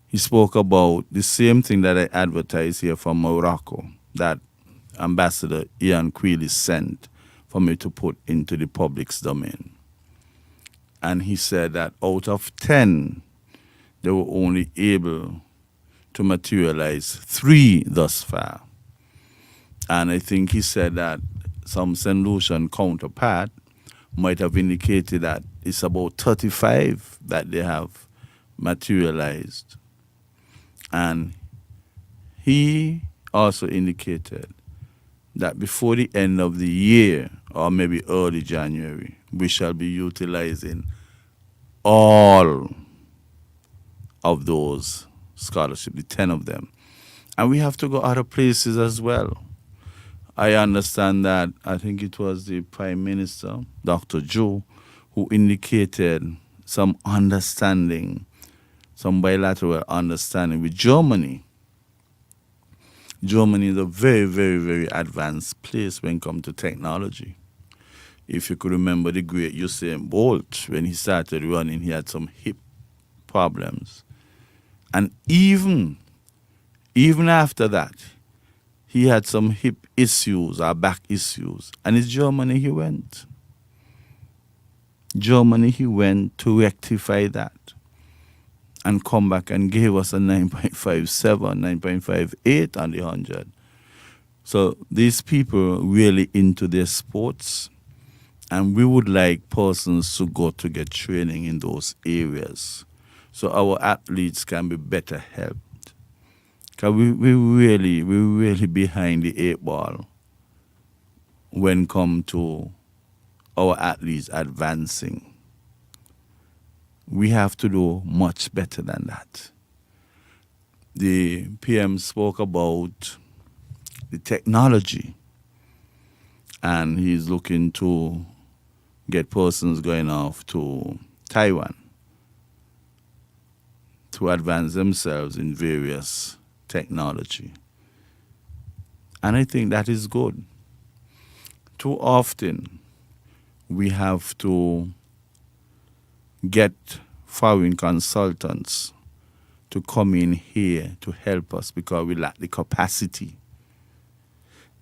He spoke about the same thing that I advertised here from Morocco, that Ambassador Ian Quealy sent for me to put into the public's domain. And he said that out of 10, they were only able to materialize 3 thus far. And I think he said that some St. Lucian counterpart might have indicated that it's about 35 that they have materialized. And he also indicated that before the end of the year, or maybe early January, we shall be utilizing all of those scholarships, the 10 of them. And we have to go other places as well. I understand that, I think it was the Prime Minister, Dr. Joe, who indicated some understanding, some bilateral understanding with Germany. Germany is a very, very, very advanced place when it comes to technology. If you could remember the great Usain Bolt, when he started running, he had some hip problems. And even after that, he had some hip issues or back issues. And it's Germany he went. Germany he went to rectify that and come back and gave us a 9.57, 9.58 on the 100. So these people really into their sports, and we would like persons to go to get training in those areas so our athletes can be better helped. Because we really behind the 8 ball when come to our athletes advancing. We have to do much better than that. The PM spoke about the technology, and he's looking to get persons going off to Taiwan to advance themselves in various technology. And I think that is good. Too often, we have to get foreign consultants to come in here to help us because we lack the capacity.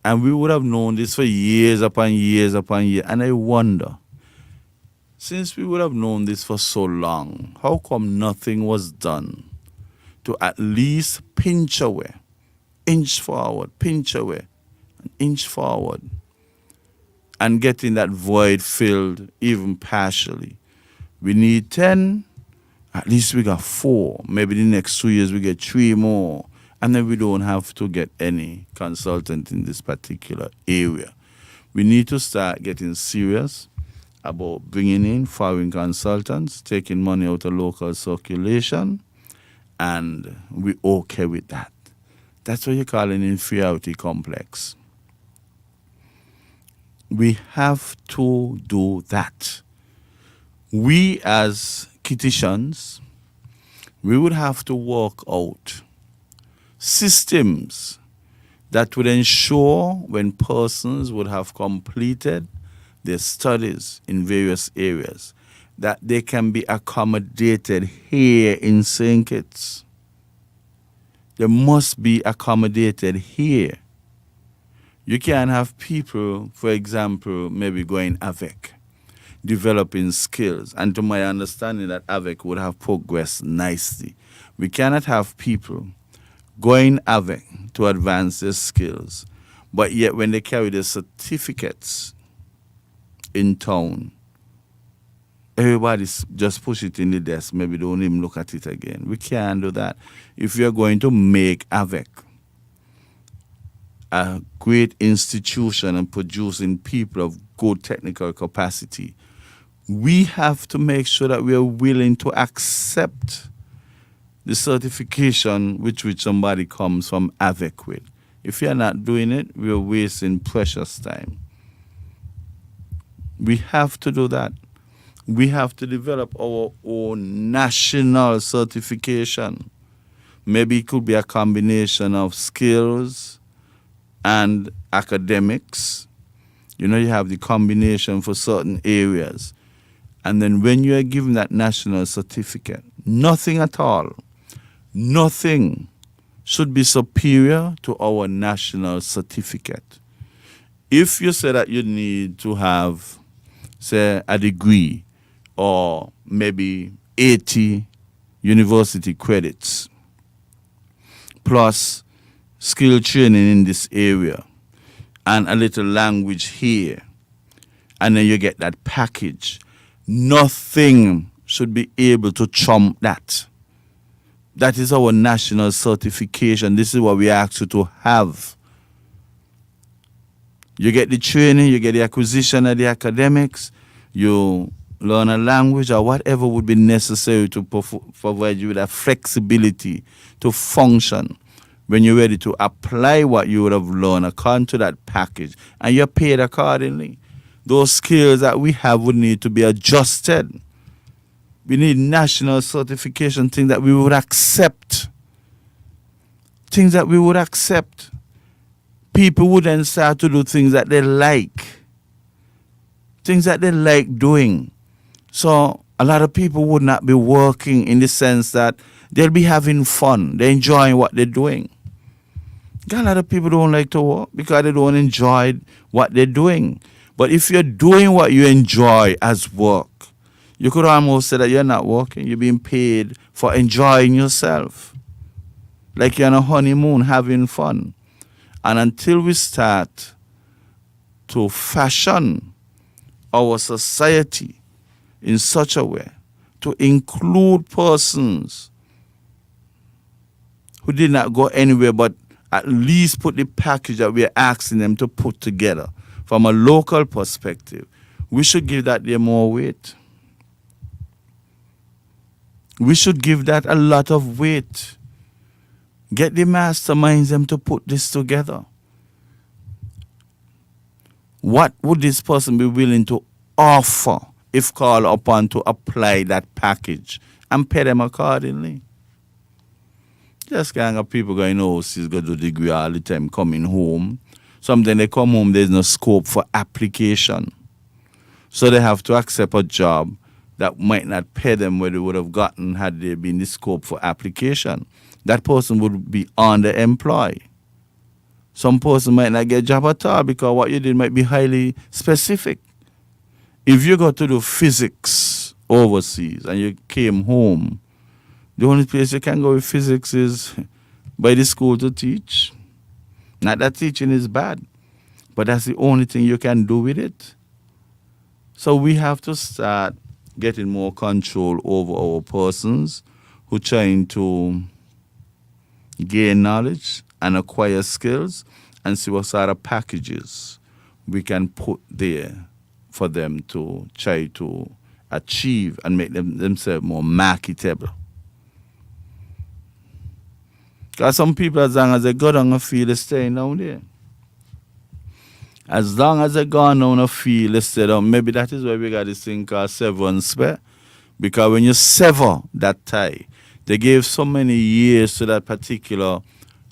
And we would have known this for years upon years upon years. And I wonder, since we would have known this for so long, how come nothing was done to at least pinch away, inch forward, pinch away, and inch forward, and getting that void filled even partially? We need 10, at least we got 4. Maybe the next 2 years we get 3 more. And then we don't have to get any consultant in this particular area. We need to start getting serious about bringing in foreign consultants, taking money out of local circulation, and we're okay with that. That's what you call an inferiority complex. We have to do that. We as Kititians, we would have to work out systems that would ensure when persons would have completed their studies in various areas that they can be accommodated here in St. Kitts. They must be accommodated here. You can't have people, for example, maybe going AVEC, developing skills. And to my understanding that AVEC would have progressed nicely. We cannot have people going AVEC to advance their skills, but yet when they carry their certificates in town, everybody just push it in the desk, maybe don't even look at it again. We can't do that. If you're going to make AVEC a great institution and producing people of good technical capacity, we have to make sure that we are willing to accept the certification which somebody comes from AVEC with. If you're not doing it, we're wasting precious time. We have to do that. We have to develop our own national certification. Maybe it could be a combination of skills and academics. You know, you have the combination for certain areas. And then when you are given that national certificate, nothing at all, nothing should be superior to our national certificate. If you say that you need to have, say, a degree or maybe 80 university credits plus skill training in this area and a little language here, and then you get that package, nothing should be able to trump that. That is our national certification. This is what we ask you to have. You get the training, you get the acquisition of the academics, you learn a language or whatever would be necessary to provide you with that flexibility to function when you're ready to apply what you would have learned according to that package, and you're paid accordingly. Those skills that we have would need to be adjusted. We need national certification, things that we would accept. Things that we would accept. People would then start to do things that they like. Things that they like doing. So a lot of people would not be working in the sense that they'll be having fun. They're enjoying what they're doing. A lot of people don't like to work because they don't enjoy what they're doing. But if you're doing what you enjoy as work, you could almost say that you're not working. You're being paid for enjoying yourself. Like you're on a honeymoon having fun. And until we start to fashion our society in such a way to include persons who did not go anywhere but at least put the package that we are asking them to put together from a local perspective, we should give that there more weight. We should give that a lot of weight. Get the masterminds them to put this together. What would this person be willing to offer if called upon to apply that package, and pay them accordingly? Just kind of people going overseas, go to degree all the time, coming home. Sometimes they come home, there's no scope for application. So they have to accept a job that might not pay them what they would have gotten had there been the scope for application. That person would be underemployed. Some person might not get a job at all because what you did might be highly specific. If you go to do physics overseas and you came home, the only place you can go with physics is by the school to teach. Not that teaching is bad, but that's the only thing you can do with it. So we have to start getting more control over our persons who are trying to gain knowledge and acquire skills, and see what sort of packages we can put there for them to try to achieve and make themselves more marketable. Because some people, as long as they go down a field, they're staying down there. As long as they go down a field, they stay down. Maybe that is why we got this thing called severance spare. Because when you sever that tie, they gave so many years to that particular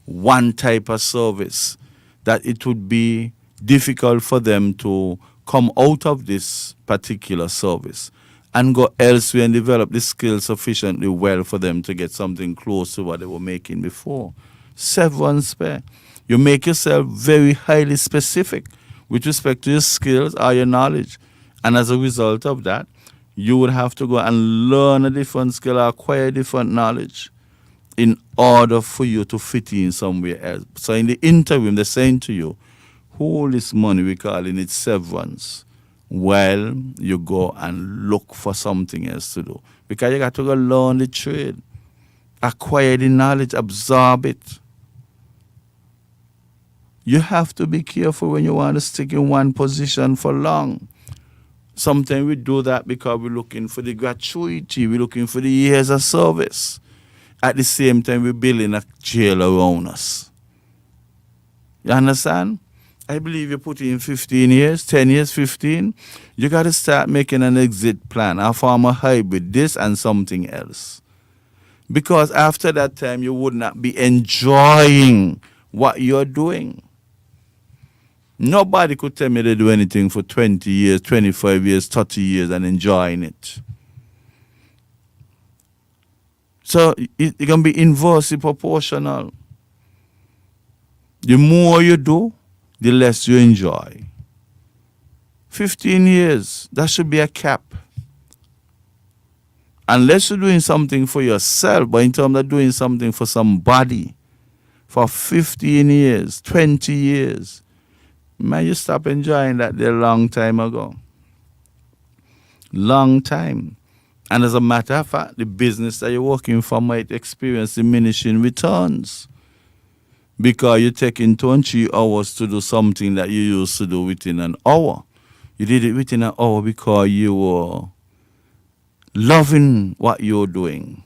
one type of service that it would be difficult for them to come out of this particular service and go elsewhere and develop the skills sufficiently well for them to get something close to what they were making before. Severance spare. You make yourself very highly specific with respect to your skills or your knowledge. And as a result of that, you would have to go and learn a different skill or acquire different knowledge in order for you to fit in somewhere else. So in the interim, they're saying to you, hold this money, we're calling it severance, while you go and look for something else to do. Because you got to go learn the trade, acquire the knowledge, absorb it. You have to be careful when you want to stick in one position for long. Sometimes we do that because we're looking for the gratuity, we're looking for the years of service. At the same time, we're building a jail around us. You understand? I believe you put in 15 years, 10 years, 15. You got to start making an exit plan, a form of hybrid, this and something else. Because after that time, you would not be enjoying what you're doing. Nobody could tell me they do anything for 20 years, 25 years, 30 years and enjoying it. So it's going to be inversely proportional. The more you do, the less you enjoy. 15 years, that should be a cap. Unless you're doing something for yourself, but in terms of doing something for somebody, for 15 years, 20 years, man, you stop enjoying that there a long time ago. Long time. And as a matter of fact, the business that you're working for might experience diminishing returns because you're taking 20 hours to do something that you used to do within an hour. You did it within an hour because you were loving what you're doing.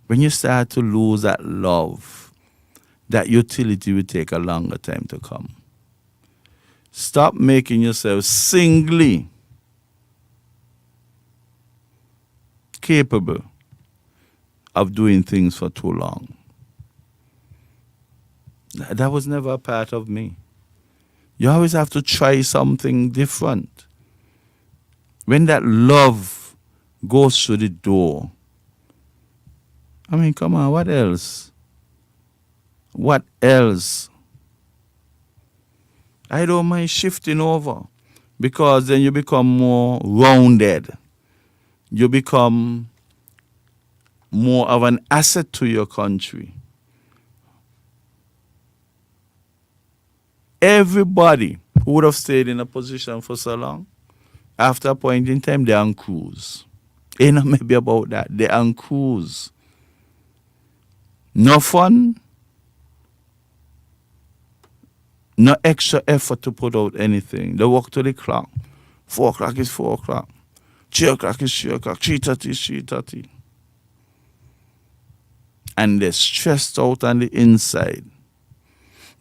When you start to lose that love, that utility will take a longer time to come. Stop making yourself singly capable of doing things for too long. That was never a part of me. You always have to try something different. When that love goes through the door, I mean, come on, what else? What else? I don't mind shifting over because then you become more rounded. You become more of an asset to your country. Everybody who would have stayed in a position for so long, after a point in time, they're on cruise. Ain't no maybe about that. They're on cruise. No fun. No extra effort to put out anything. They walk to the clock. 4 o'clock is 4 o'clock. 3 o'clock is 3 o'clock. 3:30 is 3:30. And they're stressed out on the inside.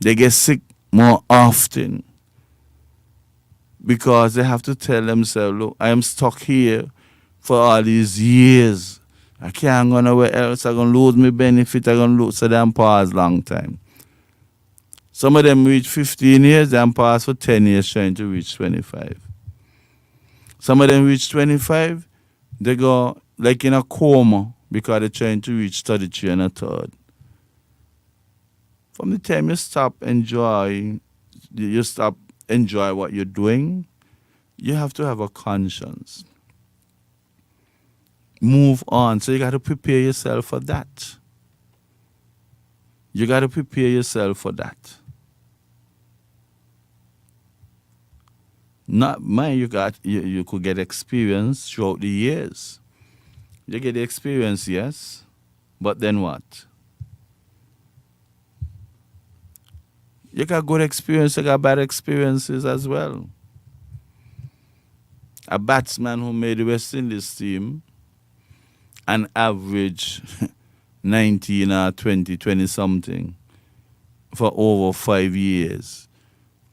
They get sick more often because they have to tell themselves, look, I am stuck here for all these years. I can't go nowhere else. I'm going to lose my benefit. I'm going to lose. So them pause long time. Some of them reach 15 years, them pass for 10 years trying to reach 25. Some of them reach 25, they go like in a coma because they're trying to reach 33 and a third. From the time you stop enjoy what you're doing, you have to have a conscience. Move on. So you got to prepare yourself for that. You got to prepare yourself for that. Not mine, you could get experience throughout the years. You get the experience, yes, but then what? You got good experience, you got bad experiences as well. A batsman who made the West Indies team, an average 19 or 20 something for over 5 years.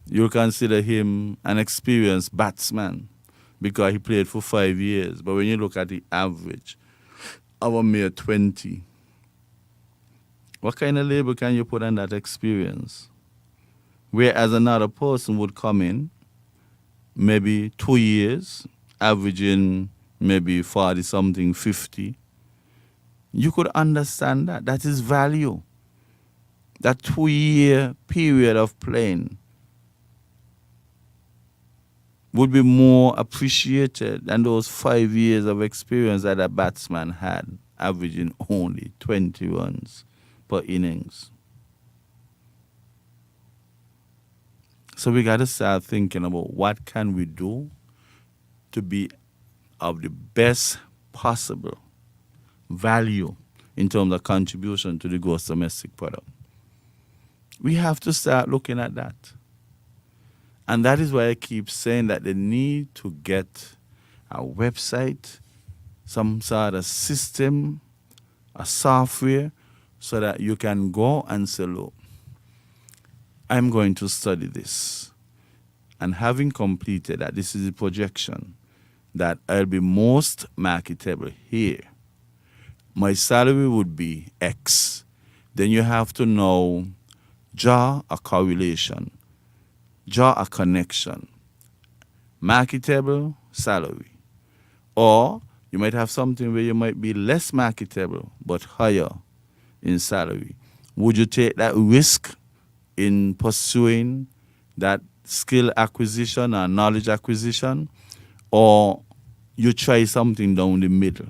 You consider him an experienced batsman because he played for 5 years. But when you look at the average of a mere 20, what kind of label can you put on that experience? Whereas another person would come in, maybe 2 years, averaging maybe 40 something, 50. You could understand that. That is value. That 2-year period of playing would be more appreciated than those 5 years of experience that a batsman had, averaging only 20 runs per innings. So we got to start thinking about what can we do to be of the best possible value in terms of contribution to the gross domestic product. We have to start looking at that. And that is why I keep saying that they need to get a website, some sort of system, a software, so that you can go and say, look, I'm going to study this. And having completed that, this is the projection, that I'll be most marketable here. My salary would be X. Then you have to now draw a correlation, draw a connection. Marketable, salary. Or you might have something where you might be less marketable but higher in salary. Would you take that risk in pursuing that skill acquisition or knowledge acquisition, or you try something down the middle?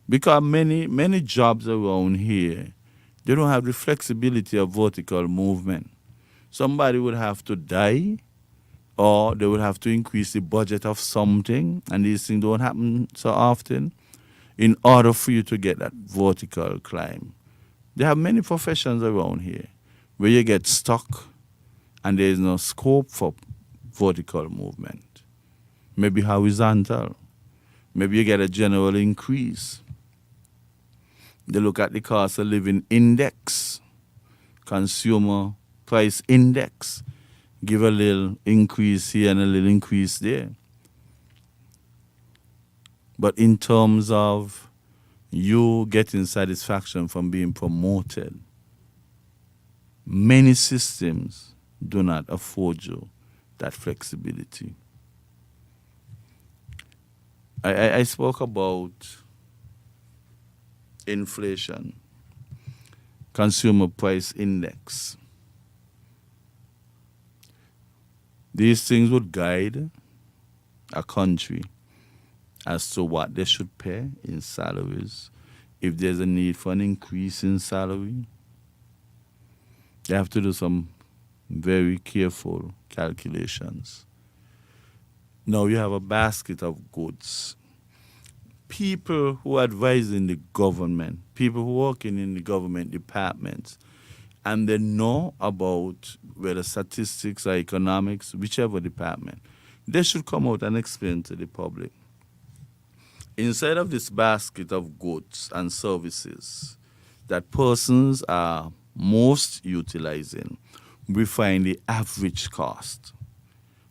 Because many jobs around here, they don't have the flexibility of vertical movement. Somebody would have to die or they will have to increase the budget of something, and these things don't happen so often, in order for you to get that vertical climb. There are many professions around here where you get stuck and there is no scope for vertical movement. Maybe horizontal. Maybe you get a general increase. They look at the cost of living index, consumer price index, give a little increase here and a little increase there. But in terms of you getting satisfaction from being promoted, many systems do not afford you that flexibility. I spoke about inflation, consumer price index. These things would guide a country as to what they should pay in salaries. If there's a need for an increase in salary, they have to do some very careful calculations. Now you have a basket of goods. People who are advising the government, people who are working in the government departments, and they know about whether statistics or economics, whichever department, they should come out and explain to the public. Inside of this basket of goods and services that persons are most utilizing, we find the average cost.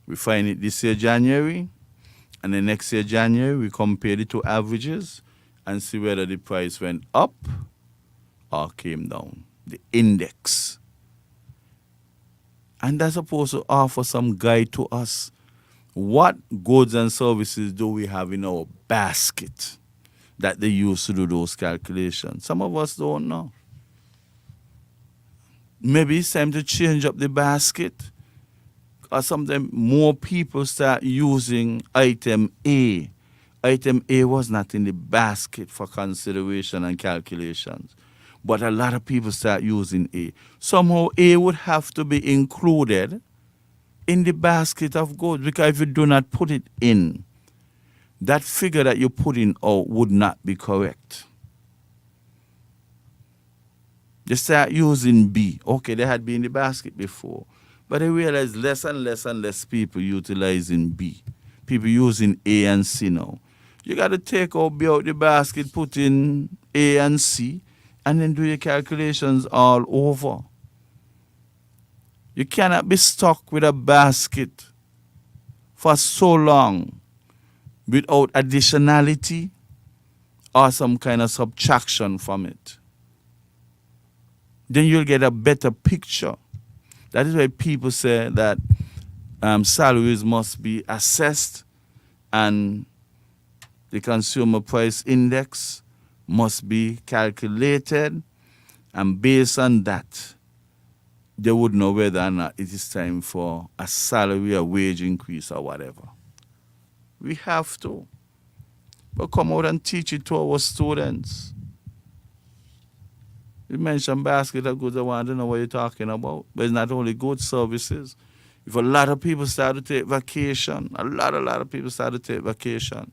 We find it this year, January, and the next year, January, we compare the two averages and see whether the price went up or came down, the index. And that's supposed to offer some guide to us. What goods and services do we have in our basket that they use to do those calculations? Some of us don't know. Maybe it's time to change up the basket. Or sometimes more people start using item A. Item A was not in the basket for consideration and calculations. But a lot of people start using A. Somehow A would have to be included in the basket of goods, because if you do not put it in, that figure that you put in out would not be correct. They start using B. Okay, they had B in the basket before. But I realize less and less and less people utilizing B. People using A and C now. You got to take out B out the basket, put in A and C, and then do your calculations all over. You cannot be stuck with a basket for so long without additionality or some kind of subtraction from it. Then you'll get a better picture. That is why people say that salaries must be assessed and the consumer price index must be calculated, and based on that, they would know whether or not it is time for a salary, a wage increase, or whatever. We have to. But come out and teach it to our students. You mentioned basket of goods, I want to know what you're talking about. But it's not only goods, services. If a lot of people start to take vacation, a lot of people start to take vacation,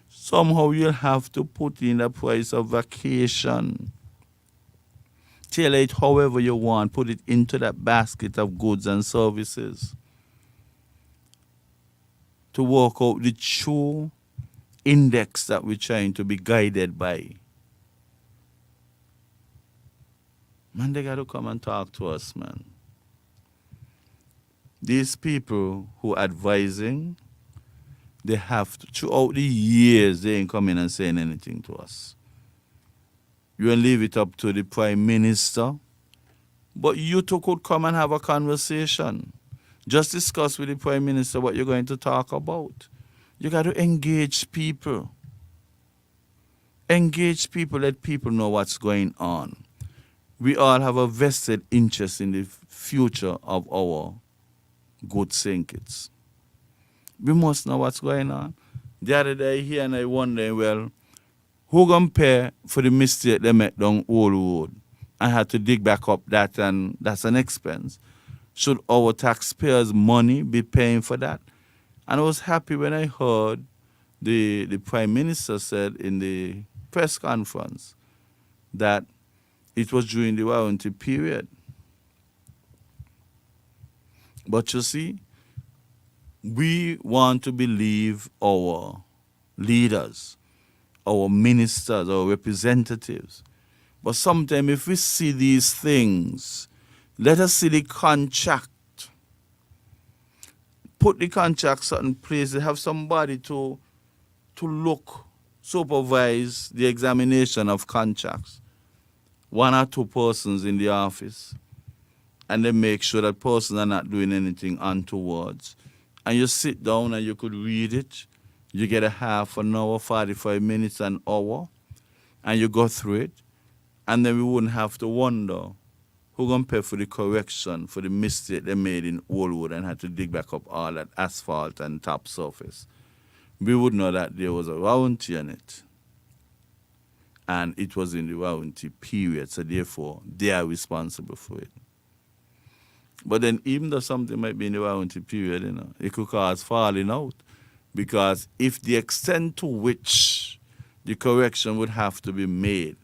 somehow you'll have to put in the price of vacation. Tailor it however you want. Put it into that basket of goods and services to work out the true index that we're trying to be guided by. Man, they got to come and talk to us, man. These people who are advising, they have to, throughout the years, they ain't coming and saying anything to us. You will leave it up to the Prime Minister. But you two could come and have a conversation. Just discuss with the Prime Minister what you're going to talk about. You got to engage people. Engage people, let people know what's going on. We all have a vested interest in the future of our good St. We must know what's going on. The other day here and I wonder, well, who gonna pay for the mistake they made down Old Road? I had to dig back up that, and that's an expense. Should our taxpayers' money be paying for that? And I was happy when I heard the Prime Minister said in the press conference that it was during the warranty period. But you see, we want to believe our leaders, our ministers, our representatives. But sometimes if we see these things, let us see the contract. Put the contract certain places, have somebody to look, supervise the examination of contracts. 1 or 2 persons in the office, and they make sure that persons are not doing anything untoward. And you sit down and you could read it. You get a half an hour, 45 minutes, an hour, and you go through it. And then we wouldn't have to wonder who going to pay for the correction for the mistake they made in Oldwood and had to dig back up all that asphalt and top surface. We would know that there was a warranty on it. And it was in the warranty period, so therefore they are responsible for it. But then even though something might be in the warranty period, it could cause falling out. Because if the extent to which the correction would have to be made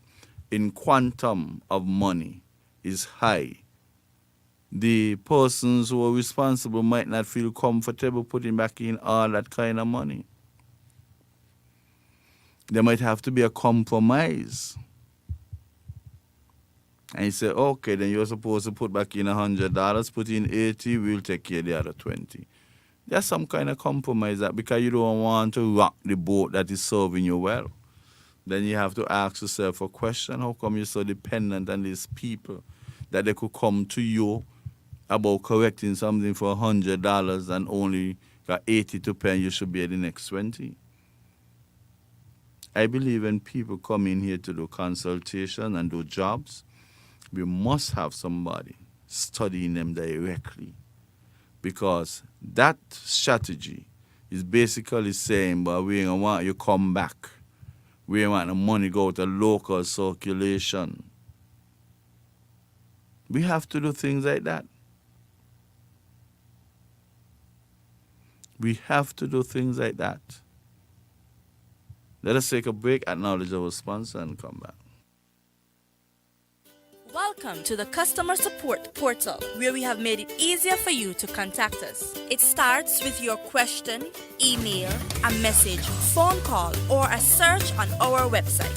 in quantum of money is high, the persons who are responsible might not feel comfortable putting back in all that kind of money. There might have to be a compromise. And you say, okay, then you're supposed to put back in $100, put in 80, we'll take care of the other 20. There's some kind of compromise that because you don't want to rock the boat that is serving you well. Then you have to ask yourself a question, how come you're so dependent on these people that they could come to you about correcting something for $100 and only got 80 to pay and you should be at the next 20? I believe when people come in here to do consultation and do jobs, we must have somebody studying them directly. Because that strategy is basically saying, but we don't want you come back. We don't want the money go to local circulation. We have to do things like that. We have to do things like that. Let us take a break, acknowledge our sponsor, and come back.
Welcome to the Customer Support Portal, where we have made it easier for you to contact us. It starts with your question, email, a message, phone call, or a search on our website.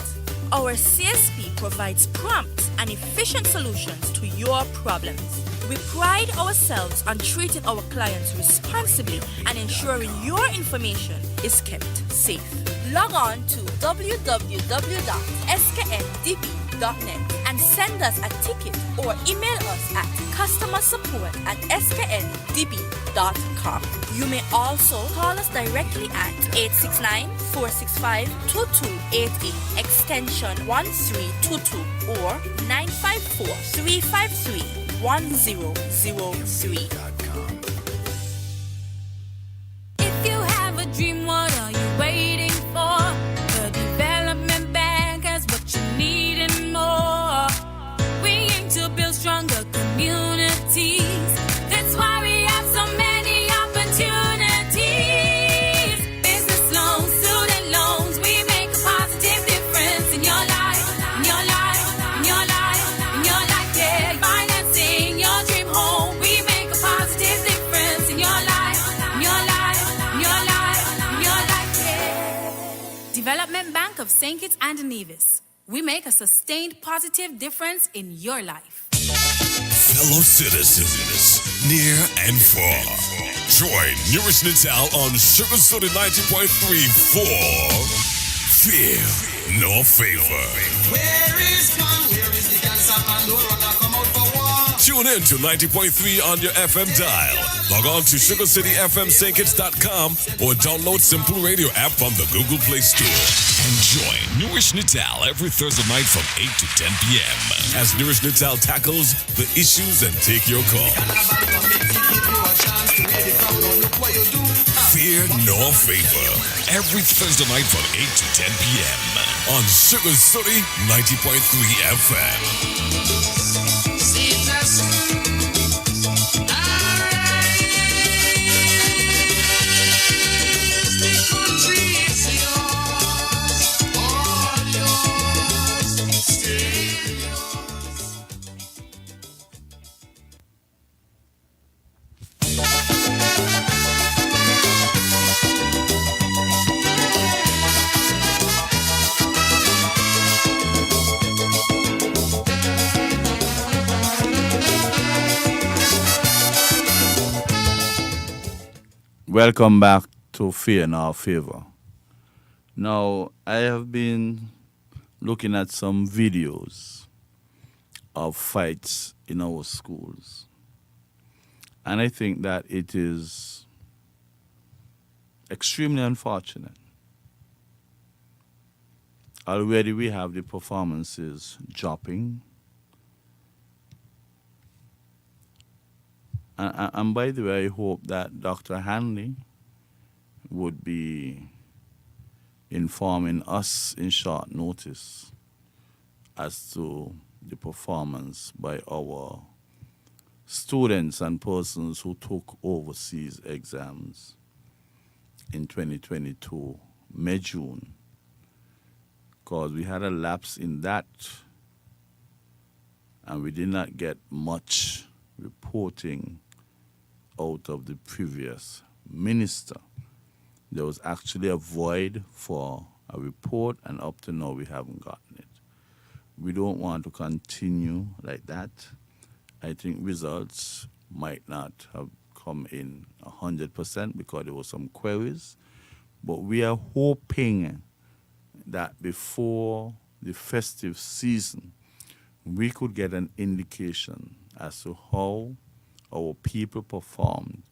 Our CSP provides prompt and efficient solutions to your problems. We pride ourselves on treating our clients responsibly and ensuring your information is kept safe. Log on to www.skndb.net and send us a ticket or email us at customersupport@skndb.com. You may also call us directly at 869-465-2288, extension 1322 or 954-353-1003.
If you have a dream, what are you waiting for? The development bank has what you need and more. We aim to build stronger communities. That's why we have so many opportunities. Business loans, student loans, we make a positive difference in your life, in your life, in your life, in your life. Yeah, financing your dream home, we make a positive difference in your life, in your life, in your life, in your life. Yeah. Development Bank of St. Kitts and Nevis. We make a sustained positive difference in your life.
Fellow citizens, near and far, join NewRish Nital on Sugar City 90.3 for Fear No Favor.
Where is the cancer man? No runner come out for war.
Tune in to 90.3 on your FM dial. Log on to sugarcityfmstkids.com or download Simple Radio app from the Google Play Store. And join NewRish Nital every Thursday night from 8 to 10 p.m. as NewRish Nital tackles the issues and take your calls. Fear No Favor every Thursday night from 8 to 10 p.m. on Sugar City 90.3 FM.
Welcome back to Fear in Our Favor. Now, I have been looking at some videos of fights in our schools. And I think that it is extremely unfortunate. Already we have the performances dropping. And by the way, I hope that Dr. Hanley would be informing us in short notice as to the performance by our students and persons who took overseas exams in 2022, May, June, because we had a lapse in that and we did not get much reporting out of the previous minister. There was actually a void for a report, and up to now we haven't gotten it. We don't want to continue like that. I think results might not have come in 100% because there were some queries, but we are hoping that before the festive season, we could get an indication as to how our people performed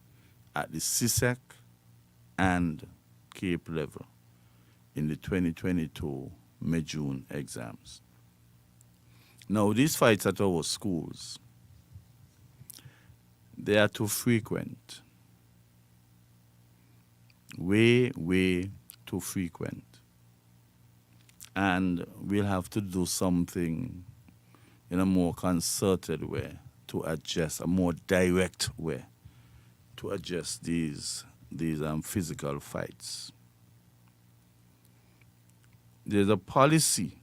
at the CSEC and Cape level in the 2022 May-June exams. Now, these fights at our schools, they are too frequent. Way too frequent. And we'll have to do something in a more concerted way to address, a more direct way to address these physical fights. There's a policy.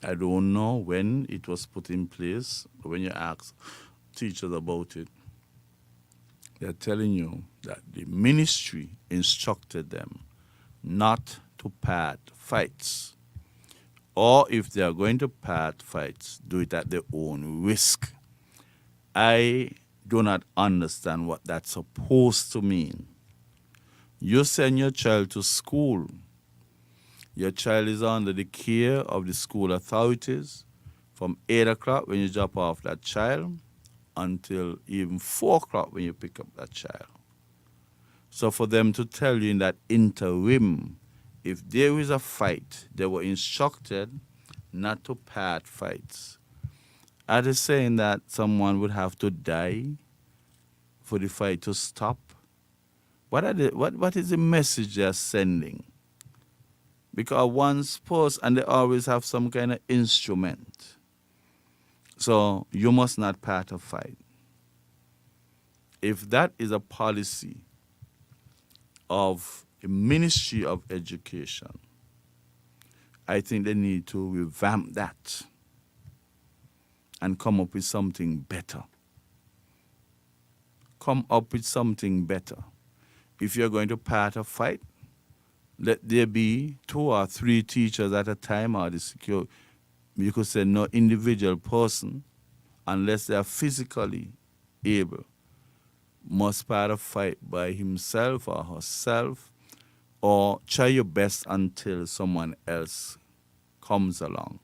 I don't know when it was put in place, but when you ask teachers about it, they're telling you that the ministry instructed them not to part fights. Or if they are going to part fights, do it at their own risk. I do not understand what that's supposed to mean. You send your child to school. Your child is under the care of the school authorities from 8 o'clock when you drop off that child until even 4 o'clock when you pick up that child. So for them to tell you in that interim, if there is a fight, they were instructed not to part fights. Are they saying that someone would have to die for the fight to stop? What is the message they're sending? Because one's post, and they always have some kind of instrument. So you must not part a fight. If that is a policy of the Ministry of Education, I think they need to revamp that and come up with something better. Come up with something better. If you're going to part a fight, let there be 2 or 3 teachers at a time, or the secure. You could say no individual person, unless they are physically able, must part a fight by himself or herself, or try your best until someone else comes along.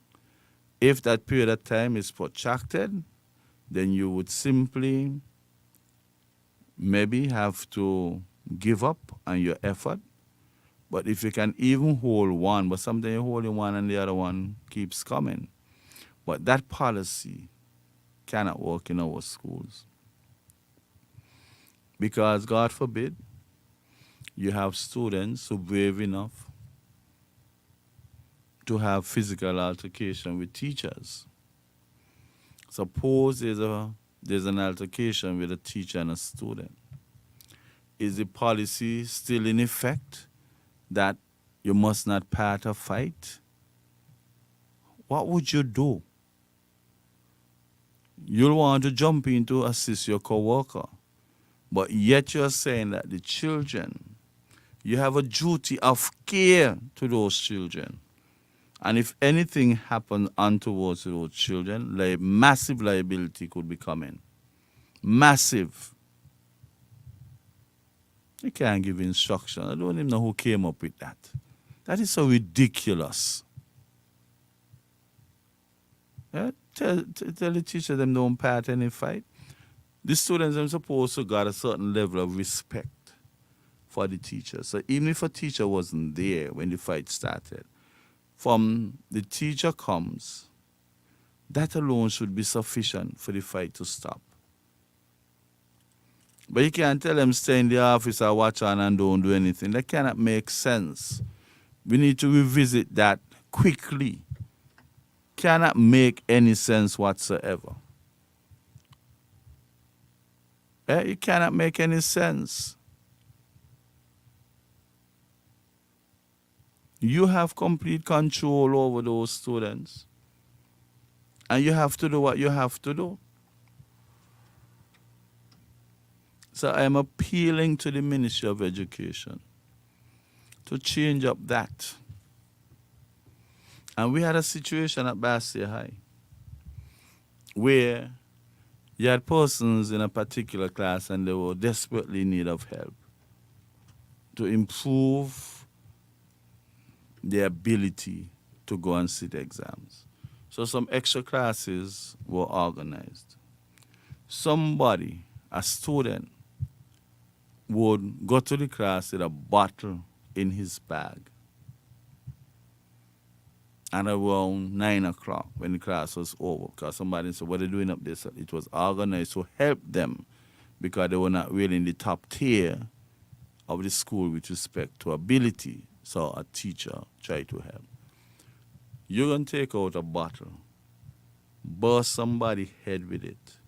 If that period of time is protracted, then you would simply maybe have to give up on your effort. But if you can even hold one, but sometimes you're holding one and the other one keeps coming. But that policy cannot work in our schools. Because, God forbid, you have students who are brave enough to have physical altercation with teachers. Suppose there's an altercation with a teacher and a student. Is the policy still in effect that you must not part a fight? What would you do? You'll want to jump in to assist your coworker, but yet you're saying that the children, you have a duty of care to those children. And if anything happens untowards to those children, massive liability could be coming. Massive. You can't give instruction. I don't even know who came up with that. That is so ridiculous. Yeah? Tell the teacher them don't part any fight. The students are supposed to got a certain level of respect for the teacher. So even if a teacher wasn't there when the fight started, from the teacher comes, that alone should be sufficient for the fight to stop. But you can't tell them stay in the office or watch on and don't do anything. That cannot make sense. We need to revisit that quickly. Cannot make any sense whatsoever. It cannot make any sense. You have complete control over those students. And you have to do what you have to do. So I am appealing to the Ministry of Education to change up that. And we had a situation at Basseterre High where you had persons in a particular class and they were desperately in need of help to improve their ability to go and sit exams. So some extra classes were organized. Somebody, a student, would go to the class with a bottle in his bag. And around 9 o'clock, when the class was over, because somebody said, what are they doing up there? So it was organized to help them because they were not really in the top tier of the school with respect to ability. So a teacher tried to help. You're going to take out a bottle, burst somebody's head with it,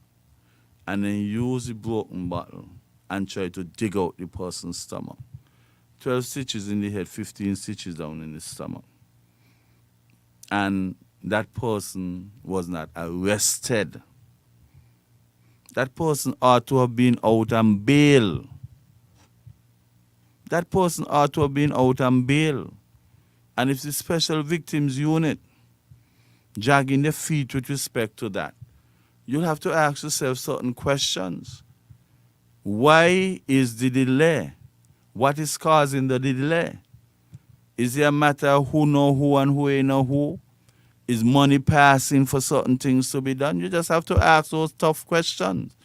and then use the broken bottle and try to dig out the person's stomach. 12 stitches in the head, 15 stitches down in the stomach. And that person was not arrested. That person ought to have been out on bail. That person ought to have been out on bail. And if the Special Victims Unit dragging their feet with respect to that, you'll have to ask yourself certain questions. Why is the delay? What is causing the delay? Is it a matter of who know who and who ain't know who? Is money passing for certain things to be done? You just have to ask those tough questions.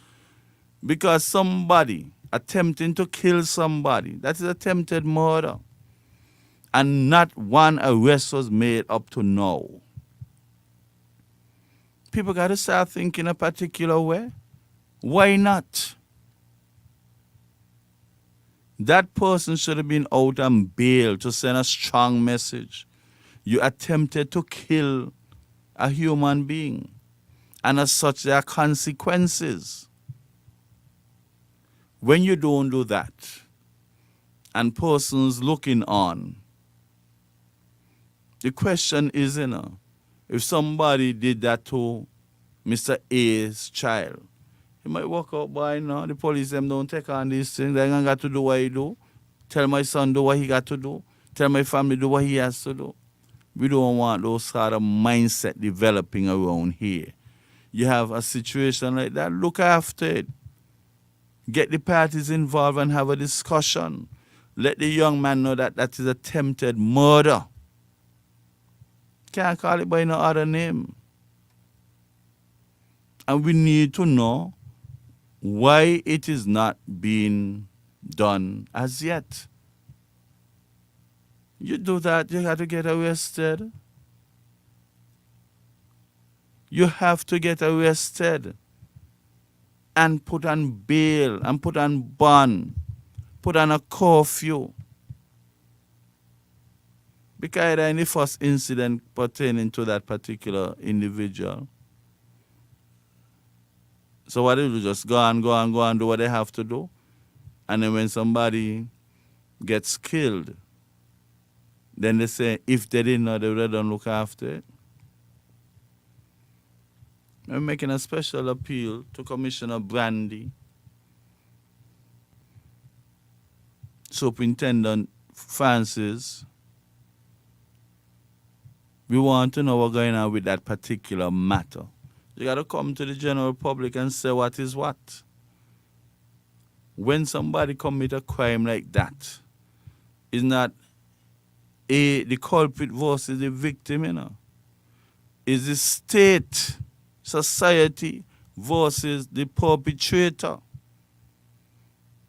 Because somebody attempting to kill somebody, that is attempted murder. And not one arrest was made up to now. People got to start thinking a particular way. Why not? That person should have been out on bail to send a strong message. You attempted to kill a human being. And as such, there are consequences. When you don't do that, and persons looking on, the question is, if somebody did that to Mr. A's child, he might walk out by now. The police them don't take on these things. They ain't got to do what he do. Tell my son do what he got to do. Tell my family do what he has to do. We don't want those sort of mindset developing around here. You have a situation like that, look after it. Get the parties involved and have a discussion. Let the young man know that that is attempted murder. Can't call it by no other name. And we need to know why it is not being done as yet. You do that, you have to get arrested. You have to get arrested and put on bail and put on bond, put on a curfew. Because in the first incident pertaining to that particular individual, so what they do, just go and do what they have to do. And then when somebody gets killed, then they say, if they didn't know, they would have done look after it. I'm making a special appeal to Commissioner Brandy, Superintendent Francis, We want to know what's going on with that particular matter. You got to come to the general public and say what is what. When somebody commit a crime like that, it's not the culprit versus the victim, you know. It's the state, society versus the perpetrator.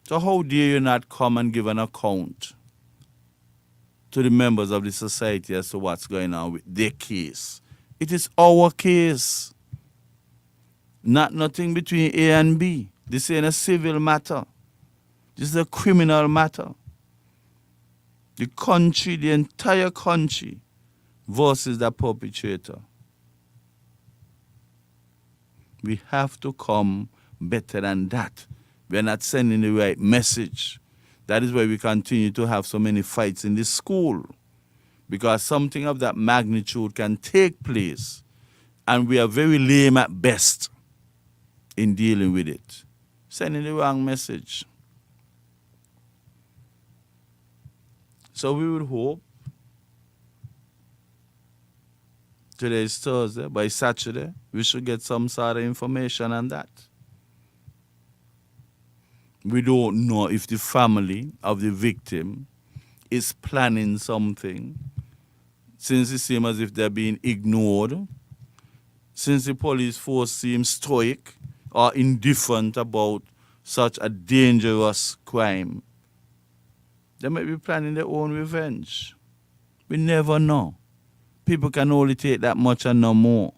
So how dare you not come and give an account to the members of the society as to what's going on with their case? It is our case. Not nothing between A and B. This ain't a civil matter. This is a criminal matter. The country, the entire country versus the perpetrator. We have to come better than that. We're not sending the right message. That is why we continue to have so many fights in this school. Because something of that magnitude can take place. And we are very lame at best in dealing with it. Sending the wrong message. So we would hope today is Thursday, by Saturday, we should get some sort of information on that. We don't know if the family of the victim is planning something, since it seems as if they're being ignored, since the police force seems stoic or indifferent about such a dangerous crime. They might be planning their own revenge. We never know. People can only take that much and no more.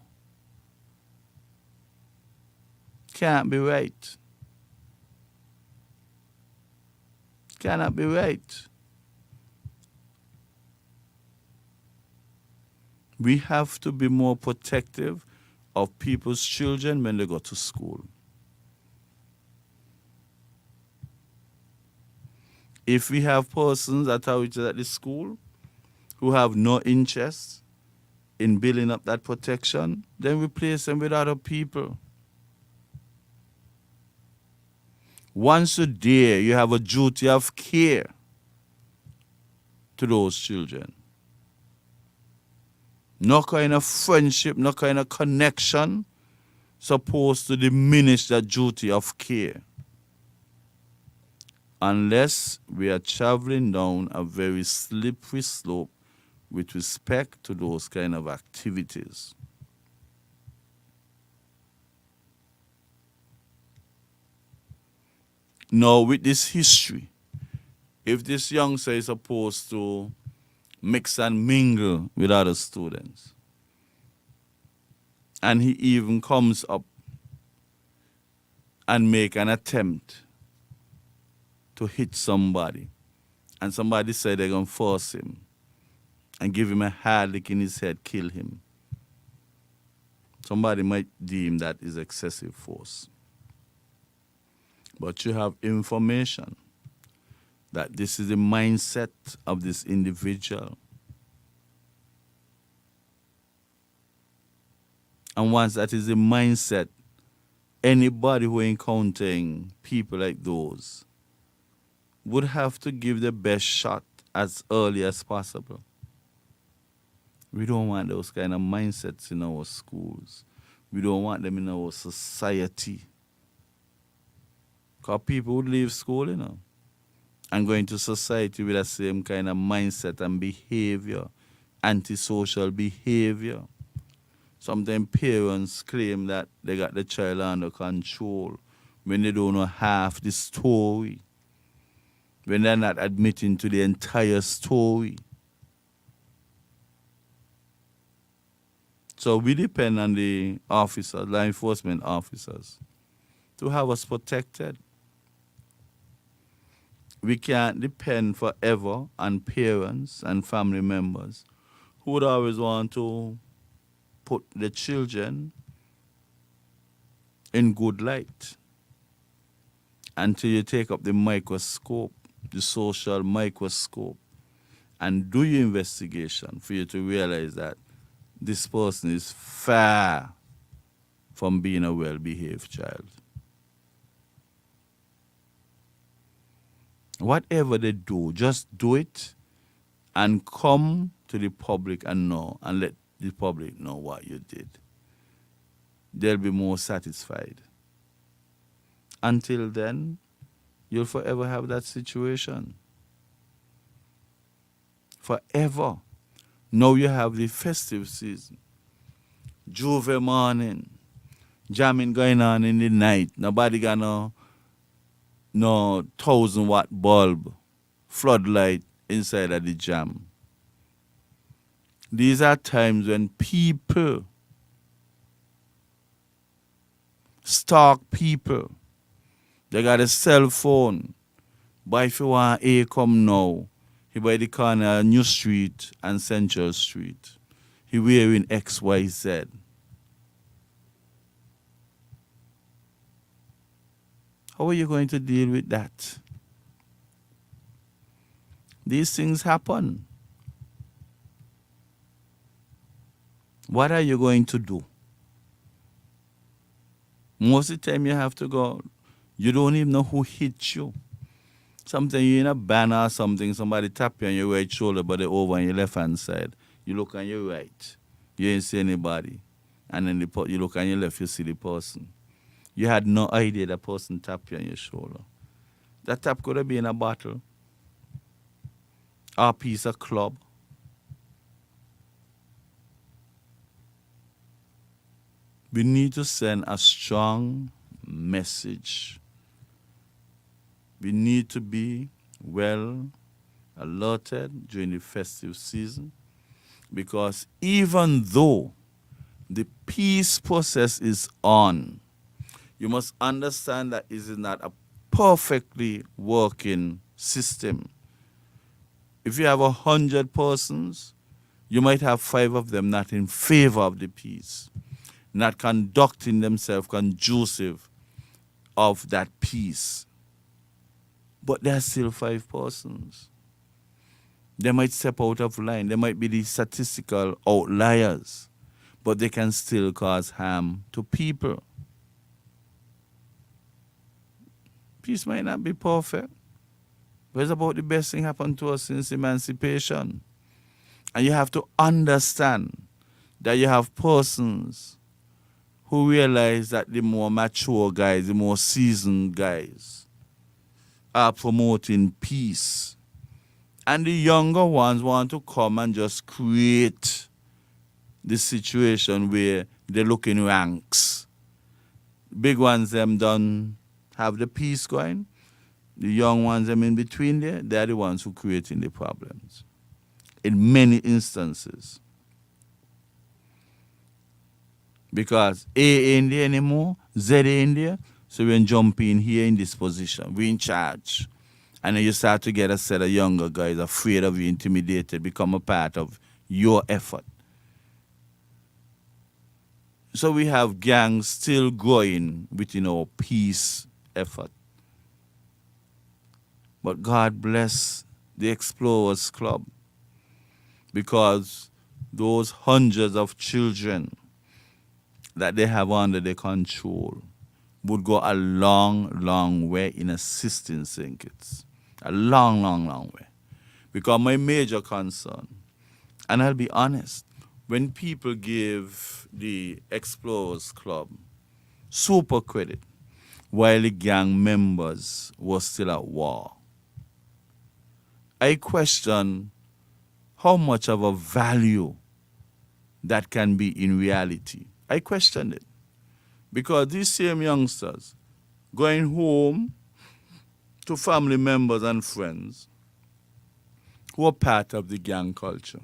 Can't be right. Cannot be right. We have to be more protective of people's children when they go to school. If we have persons that are at the school who have no interest in building up that protection, then we place them with other people. Once a day, you have a duty of care to those children. No kind of friendship, no kind of connection supposed to diminish that duty of care. Unless we are traveling down a very slippery slope with respect to those kind of activities. Now, with this history, if this youngster is supposed to mix and mingle with other students, and he even comes up and make an attempt to hit somebody, and somebody said they're going to force him and give him a hard lick in his head, kill him, somebody might deem that is excessive force. But you have information that this is the mindset of this individual. And once that is the mindset, anybody who encountering people like those would have to give the best shot as early as possible. We don't want those kind of mindsets in our schools. We don't want them in our society. Because people would leave school, and go into society with the same kind of mindset and behavior, antisocial behavior. Sometimes parents claim that they got the child under control when they don't know half the story, when they're not admitting to the entire story. So we depend on the officers, law enforcement officers, to have us protected. We can't depend forever on parents and family members who would always want to put the children in good light until you take up the microscope, the social microscope, and do your investigation for you to realize that this person is far from being a well-behaved child. Whatever they do, just do it and come to the public and know and let the public know what you did. They'll be more satisfied. Until then, you'll forever have that situation. Forever. Now you have the festive season. Juve morning. Jamming going on in the night. Nobody got no 1,000-watt bulb, floodlight inside of the jam. These are times when people stalk people. They got a cell phone. But if you want A come now, he by the corner of New Street and Central Street. He wearing XYZ. How are you going to deal with that? These things happen. What are you going to do? Most of the time you have to go, you don't even know who hit you. Sometimes you're in a banner or something, somebody tap you on your right shoulder, but they're over on your left hand side. You look on your right, you ain't see anybody. And then you look on your left, you see the person. You had no idea that person tapped you on your shoulder. That tap could have been a bottle, or a piece of club. We need to send a strong message. We need to be well alerted during the festive season, because even though the peace process is on, you must understand that it is not a perfectly working system. If you have 100 persons, you might have 5 of them not in favor of the peace, not conducting themselves conducive of that peace. But there are still 5 persons. They might step out of line. They might be the statistical outliers, but they can still cause harm to people. Peace might not be perfect, but it's about the best thing happened to us since emancipation. And you have to understand that you have persons who realize that the more mature guys, the more seasoned guys are promoting peace. And the younger ones want to come and just create the situation where they look in ranks. Big ones, them done have the peace going. The young ones, them in between there, they're the ones who creating the problems. In many instances. Because A ain't there anymore, Z ain't there, so we jump in here in this position. We're in charge. And then you start to get a set of younger guys afraid of you, intimidated, become a part of your effort. So we have gangs still growing within our peace effort. But God bless the Explorers Club, because those hundreds of children that they have under their control would go a long, long way in assisting St. Kitts. A long, long, long way. Because my major concern, and I'll be honest, when people give the Explorers Club super credit while the gang members were still at war, I question how much of a value that can be in reality. I question it. Because these same youngsters going home to family members and friends who are part of the gang culture,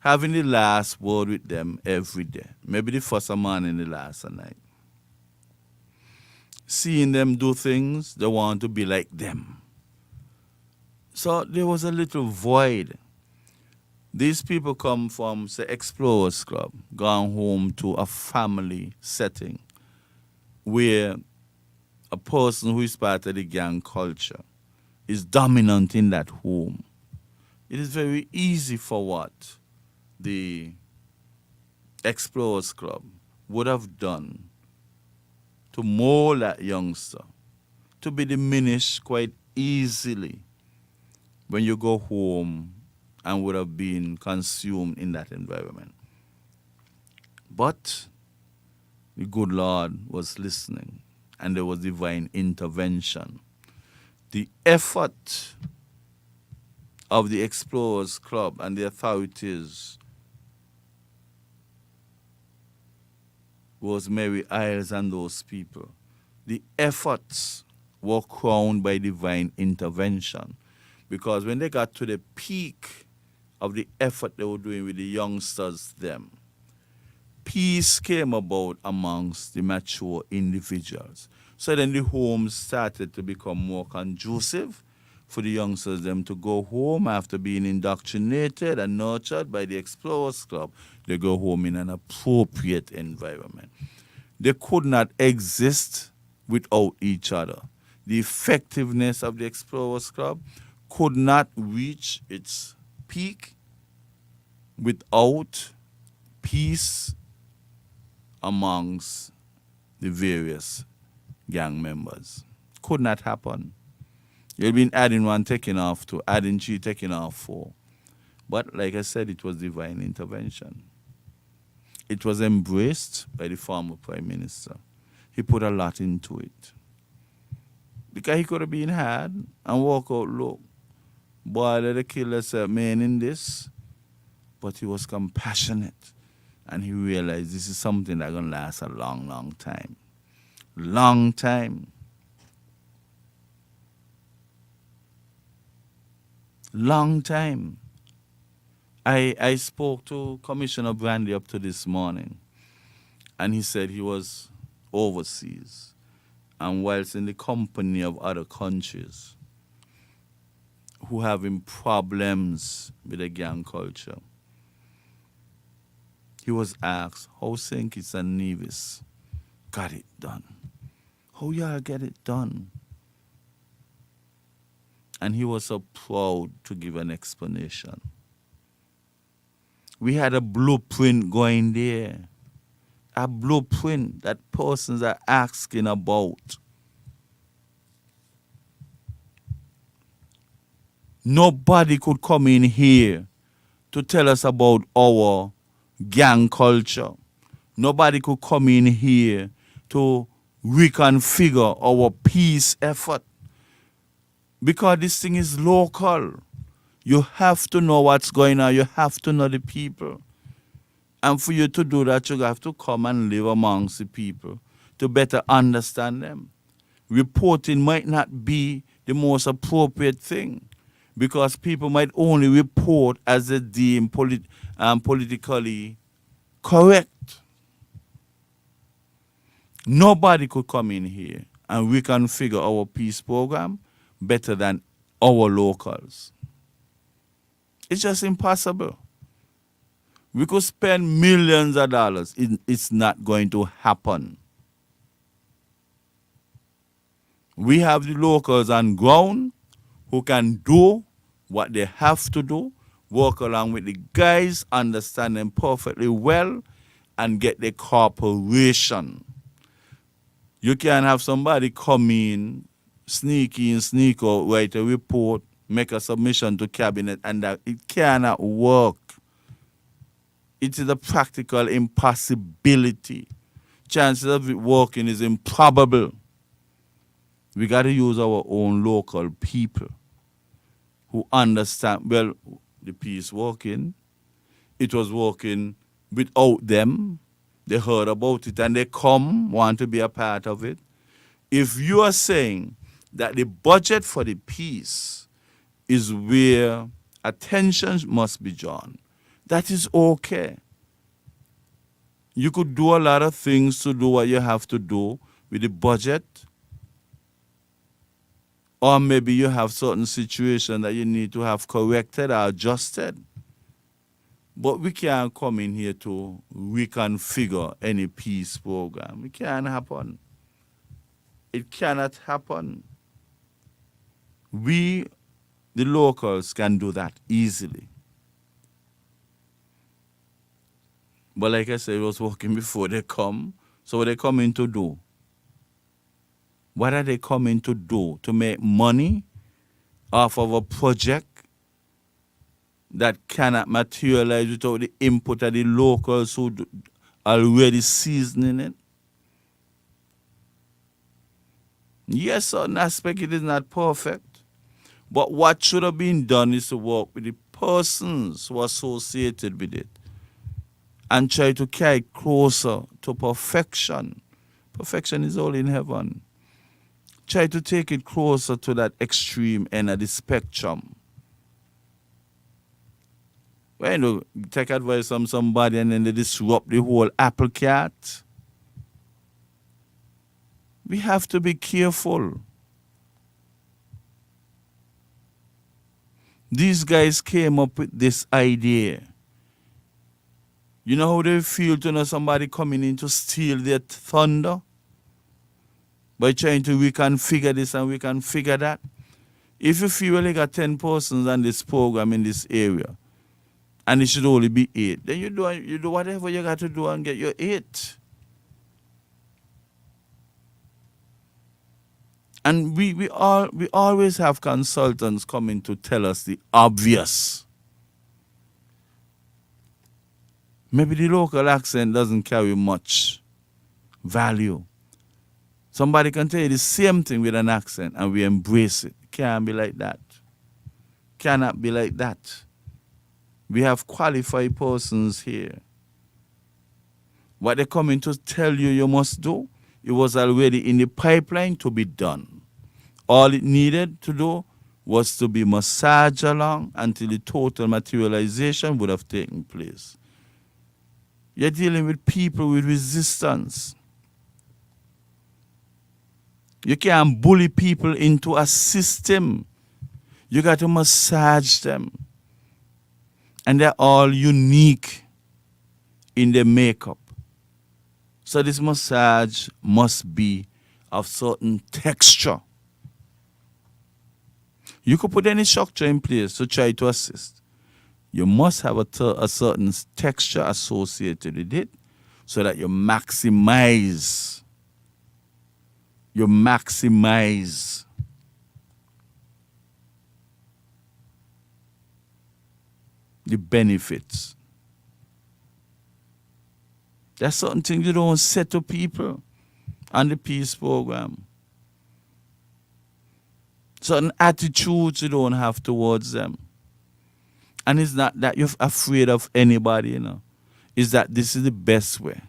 having the last word with them every day, maybe the first morning, the last at night. Seeing them do things, they want to be like them. So there was a little void. These people come from, say, Explorers Club, gone home to a family setting where a person who is part of the gang culture is dominant in that home. It is very easy for what the Explorers Club would have done to mold that youngster to be diminished quite easily when you go home and would have been consumed in that environment. But the good Lord was listening, and there was divine intervention. The effort of the Explorers Club and the authorities was Mary Isles and those people. The efforts were crowned by divine intervention, because when they got to the peak of the effort they were doing with the youngsters, peace came about amongst the mature individuals. So then the homes started to become more conducive for the youngsters them to go home after being indoctrinated and nurtured by the Explorers Club. They go home in an appropriate environment. They could not exist without each other. The effectiveness of the Explorers Club could not reach its peak without peace amongst the various gang members. Could not happen. You've been adding one, taking off two, adding three, taking off four. But like I said, it was divine intervention. It was embraced by the former Prime Minister. He put a lot into it. Because he could have been hard and walk out, look, boy, let the killer say, man in this. But he was compassionate. And he realized this is something that's going to last a long, long time. Long time. Long time. I spoke to Commissioner Brandy up to this morning, and he said he was overseas, and whilst in the company of other countries who having problems with the gang culture, he was asked, how St. Kitts and Nevis got it done? How y'all get it done? And he was so proud to give an explanation. We had a blueprint going there. A blueprint that persons are asking about. Nobody could come in here to tell us about our gang culture. Nobody could come in here to reconfigure our peace effort. Because this thing is local. You have to know what's going on. You have to know the people. And for you to do that, you have to come and live amongst the people to better understand them. Reporting might not be the most appropriate thing, because people might only report as they deem politically correct. Nobody could come in here and reconfigure our peace program better than our locals. It's just impossible. We could spend millions of dollars. It's not going to happen. We have the locals on ground who can do what they have to do, work along with the guys, understand them perfectly well, and get the cooperation. You can't have somebody come in, sneak in, sneak out, write a report, make a submission to cabinet, and that it cannot work. It is a practical impossibility. Chances of it working is improbable. We got to use our own local people who understand, well, the peace working. It was working without them. They heard about it and they come, want to be a part of it. If you are saying that the budget for the peace is where attention must be drawn, that is okay. You could do a lot of things to do what you have to do with the budget. Or maybe you have certain situations that you need to have corrected or adjusted. But we can't come in here to reconfigure any peace program. It can't happen. It cannot happen. We, the locals, can do that easily. But like I said, it was working before they come. So what they coming to do? What are they coming to do? To make money off of a project that cannot materialize without the input of the locals who already seasoning it. Yes, certain aspect it is not perfect. But what should have been done is to work with the persons who are associated with it and try to carry it closer to perfection. Perfection is all in heaven. Try to take it closer to that extreme end of the spectrum. When you take advice from somebody and then they disrupt the whole apple cart, we have to be careful. These guys came up with this idea. You know how they feel to know somebody coming in to steal their thunder? By trying to reconfigure this and reconfigure that. If you feel you got 10 persons on this program in this area, and it should only be 8, then you do whatever you got to do and get your 8. And we always have consultants coming to tell us the obvious. Maybe the local accent doesn't carry much value. Somebody can tell you the same thing with an accent and we embrace it. Can't be like that. Cannot be like that. We have qualified persons here. What they're coming to tell you you must do, it was already in the pipeline to be done. All it needed to do was to be massaged along until the total materialization would have taken place. You're dealing with people with resistance. You can't bully people into a system. You got to massage them. And they're all unique in their makeup. So this massage must be of certain texture. You could put any structure in place to try to assist. You must have a certain texture associated with it so that you maximize the benefits. There's certain things you don't say to people on the peace program. Certain attitudes you don't have towards them. And it's not that you're afraid of anybody, you know. It's that this is the best way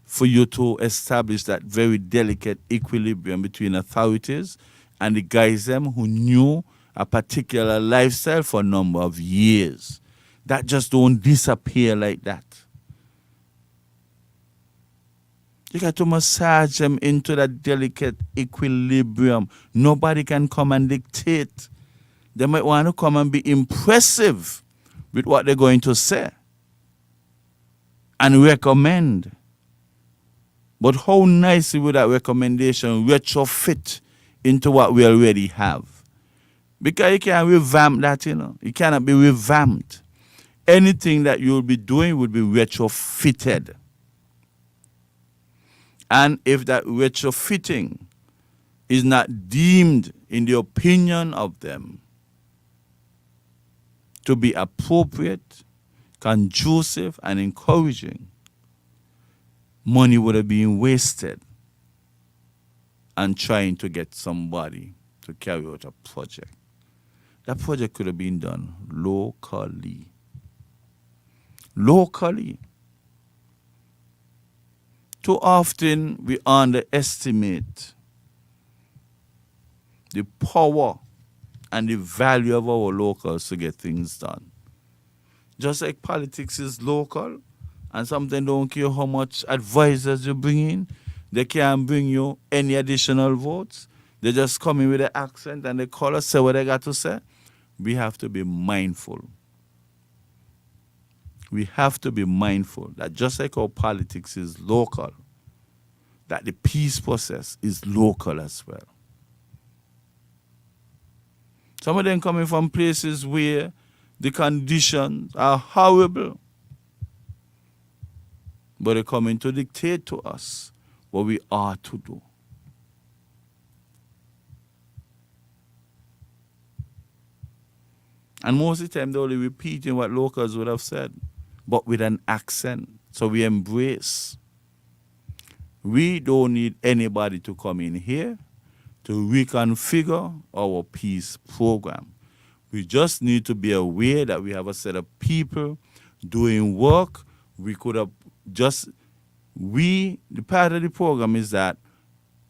for you to establish that very delicate equilibrium between authorities and the guys them who knew a particular lifestyle for a number of years. That just don't disappear like that. You got to massage them into that delicate equilibrium. Nobody can come and dictate. They might want to come and be impressive with what they're going to say and recommend. But how nicely would that recommendation retrofit into what we already have? Because you can't revamp that, you know. It cannot be revamped. Anything that you'll be doing will be retrofitted. And if that retrofitting is not deemed, in the opinion of them, to be appropriate, conducive, and encouraging, money would have been wasted on trying to get somebody to carry out a project. That project could have been done locally. Locally. Too often we underestimate the power and the value of our locals to get things done. Just like politics is local, and sometimes don't care how much advisors you bring in, they can't bring you any additional votes. They just come in with an accent and they call us, say what they got to say. We have to be mindful. We have to be mindful that just like our politics is local, that the peace process is local as well. Some of them coming from places where the conditions are horrible, but they're coming to dictate to us what we are to do. And most of the time they're only repeating what locals would have said, but with an accent. So we embrace. We don't need anybody to come in here to reconfigure our peace program. We just need to be aware that we have a set of people doing work. We could have just, the part of the program is that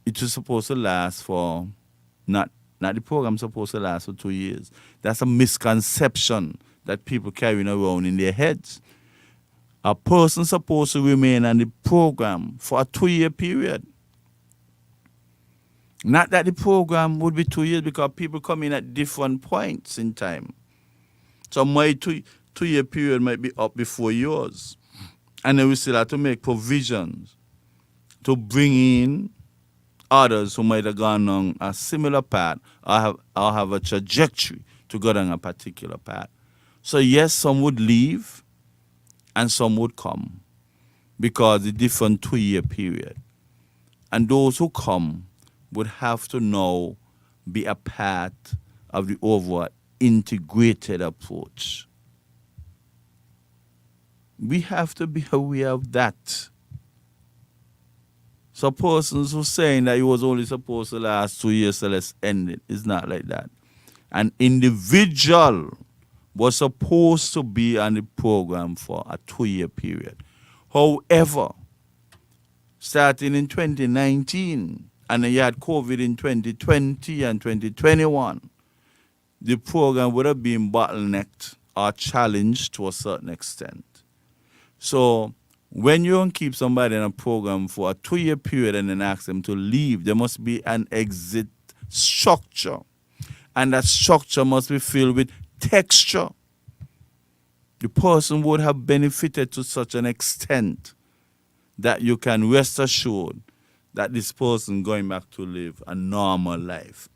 it is supposed to last for, not the program supposed to last for 2 years. That's a misconception that people carrying around in their heads. A person supposed to remain on the program for a 2-year period. Not that the program would be 2 years, because people come in at different points in time. So my two-year period might be up before yours. And then we still have to make provisions to bring in others who might have gone on a similar path or have a trajectory to go down a particular path. So yes, some would leave and some would come because the different 2-year period. And those who come would have to now be a part of the overall integrated approach. We have to be aware of that. So persons who saying that it was only supposed to last 2 years, so let's end it. It's not like that. An individual was supposed to be on the program for a 2-year period. However, starting in 2019, and then you had COVID in 2020 and 2021, the program would have been bottlenecked or challenged to a certain extent. So when you don't keep somebody in a program for a 2-year period and then ask them to leave, there must be an exit structure. And that structure must be filled with texture. The person would have benefited to such an extent that you can rest assured that this person going back to live a normal life.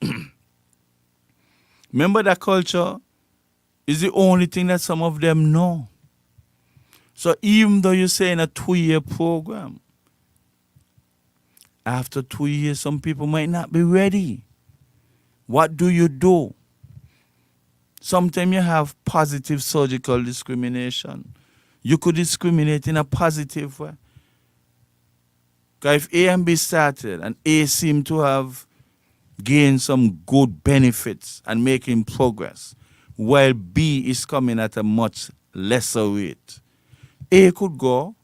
Remember, that culture is the only thing that some of them know. So even though you're saying a 2-year program, after 2 years, some people might not be ready. What do you do? Sometimes you have positive surgical discrimination. You could discriminate in a positive way. Because if A and B started and A seemed to have gained some good benefits and making progress, while B is coming at a much lesser rate, A could go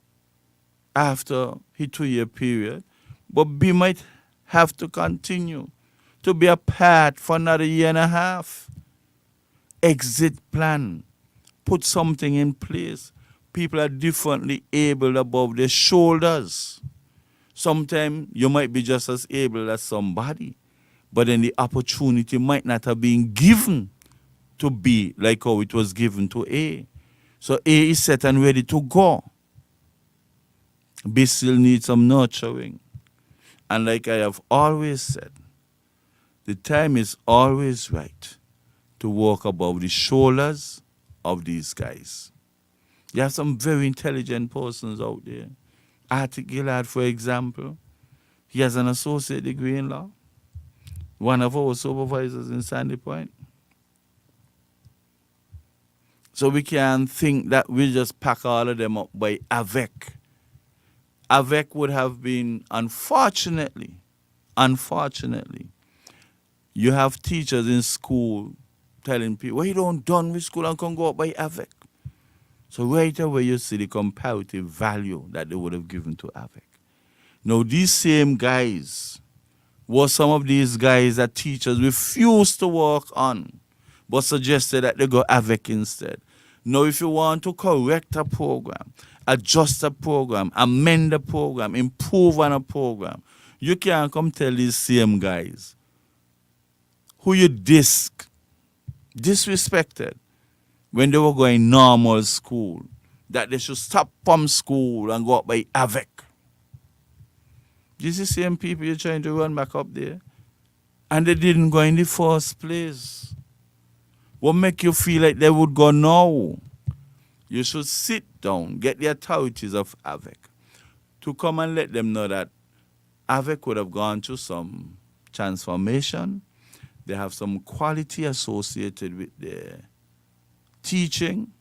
after his 2-year period, but B might have to continue to be a part for another 1.5 years. Exit plan. Put something in place. People are differently able above their shoulders. Sometimes you might be just as able as somebody, but then the opportunity might not have been given to B like how it was given to A. So A is set and ready to go. B still needs some nurturing. And like I have always said, the time is always right to walk above the shoulders of these guys. You have some very intelligent persons out there. Arctic Gillard, for example, he has an associate degree in law. One of our supervisors in Sandy Point. So we can't think that we'll just pack all of them up by AVEC. AVEC would have been, unfortunately, you have teachers in school telling people, well, you don't done with school and can go up by AVEC. So right away you see the comparative value that they would have given to AVEC. Now these same guys were some of these guys that teachers refused to work on, but suggested that they go AVEC instead. Now if you want to correct a program, adjust a program, amend a program, improve on a program, you can't come tell these same guys who you disrespected when they were going normal school, that they should stop from school and go up by AVEC. These are the same people you're trying to run back up there. And they didn't go in the first place. What make you feel like they would go now? You should sit down, get the authorities of AVEC to come and let them know that AVEC would have gone through some transformation. They have some quality associated with their teaching,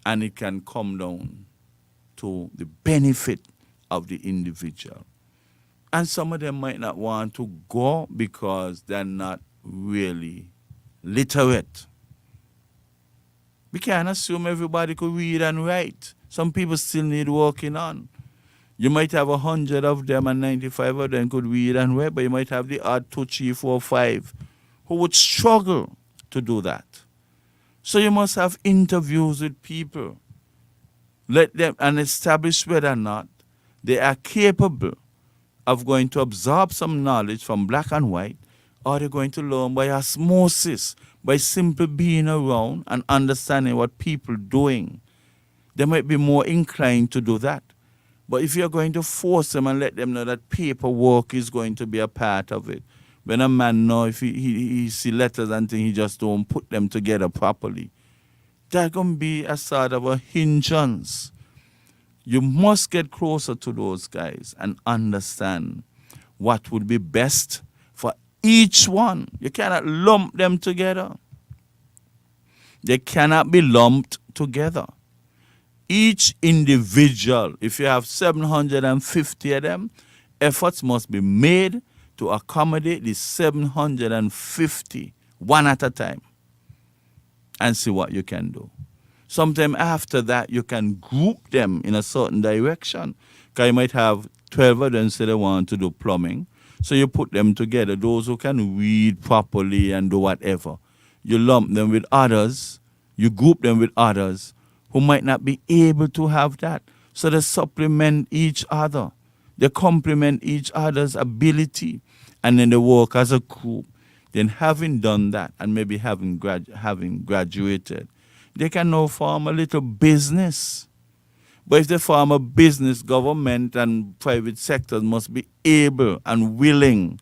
and it can come down to the benefit of the individual. And some of them might not want to go because they're not really literate. We can't assume everybody could read and write. Some people still need working on. You might have 100 of them and 95 of them could read and write, but you might have the odd 2, 3, 4, 5 who would struggle to do that. So you must have interviews with people. Let them and establish whether or not they are capable of going to absorb some knowledge from black and white, or they're going to learn by osmosis, by simply being around and understanding what people are doing. They might be more inclined to do that. But if you're going to force them and let them know that paperwork is going to be a part of it, when a man knows if he see letters and things, he just don't put them together properly, that's going to be a sort of a hindrance. You must get closer to those guys and understand what would be best for each one. You cannot lump them together. They cannot be lumped together. Each individual, if you have 750 of them, efforts must be made to accommodate the 750 one at a time and see what you can do. Sometime after that, you can group them in a certain direction. Because you might have 12 of them say they want to do plumbing. So you put them together, those who can read properly and do whatever. You lump them with others, you group them with others who might not be able to have that. So they supplement each other. They complement each other's ability. And then they work as a group. Then having done that and maybe having graduated, they can now form a little business. But if they form a business, government and private sectors must be able and willing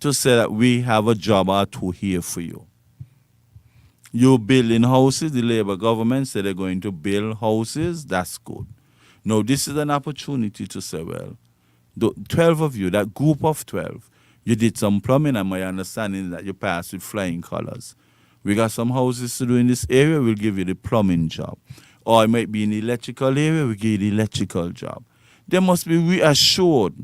to say that we have a job or two here for you. You're building houses, the Labour government said they're going to build houses, that's good. Now, this is an opportunity to say, well, the 12 of you, that group of 12, you did some plumbing, and my understanding is that you passed with flying colors. We got some houses to do in this area, we'll give you the plumbing job. Or it might be in the electrical area, we'll give you the electrical job. They must be reassured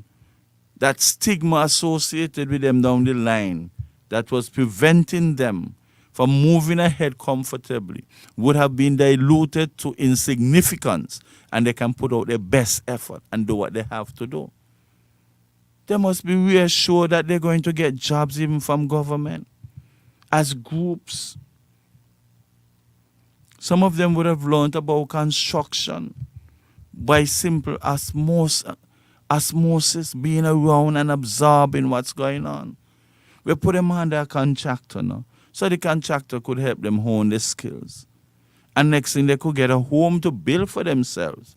that stigma associated with them down the line that was preventing them from moving ahead comfortably would have been diluted to insignificance, and they can put out their best effort and do what they have to do. They must be reassured that they're going to get jobs even from government as groups. Some of them would have learned about construction by simple osmosis, being around and absorbing what's going on. We put them under a contractor now, so the contractor could help them hone their skills. And next thing, they could get a home to build for themselves.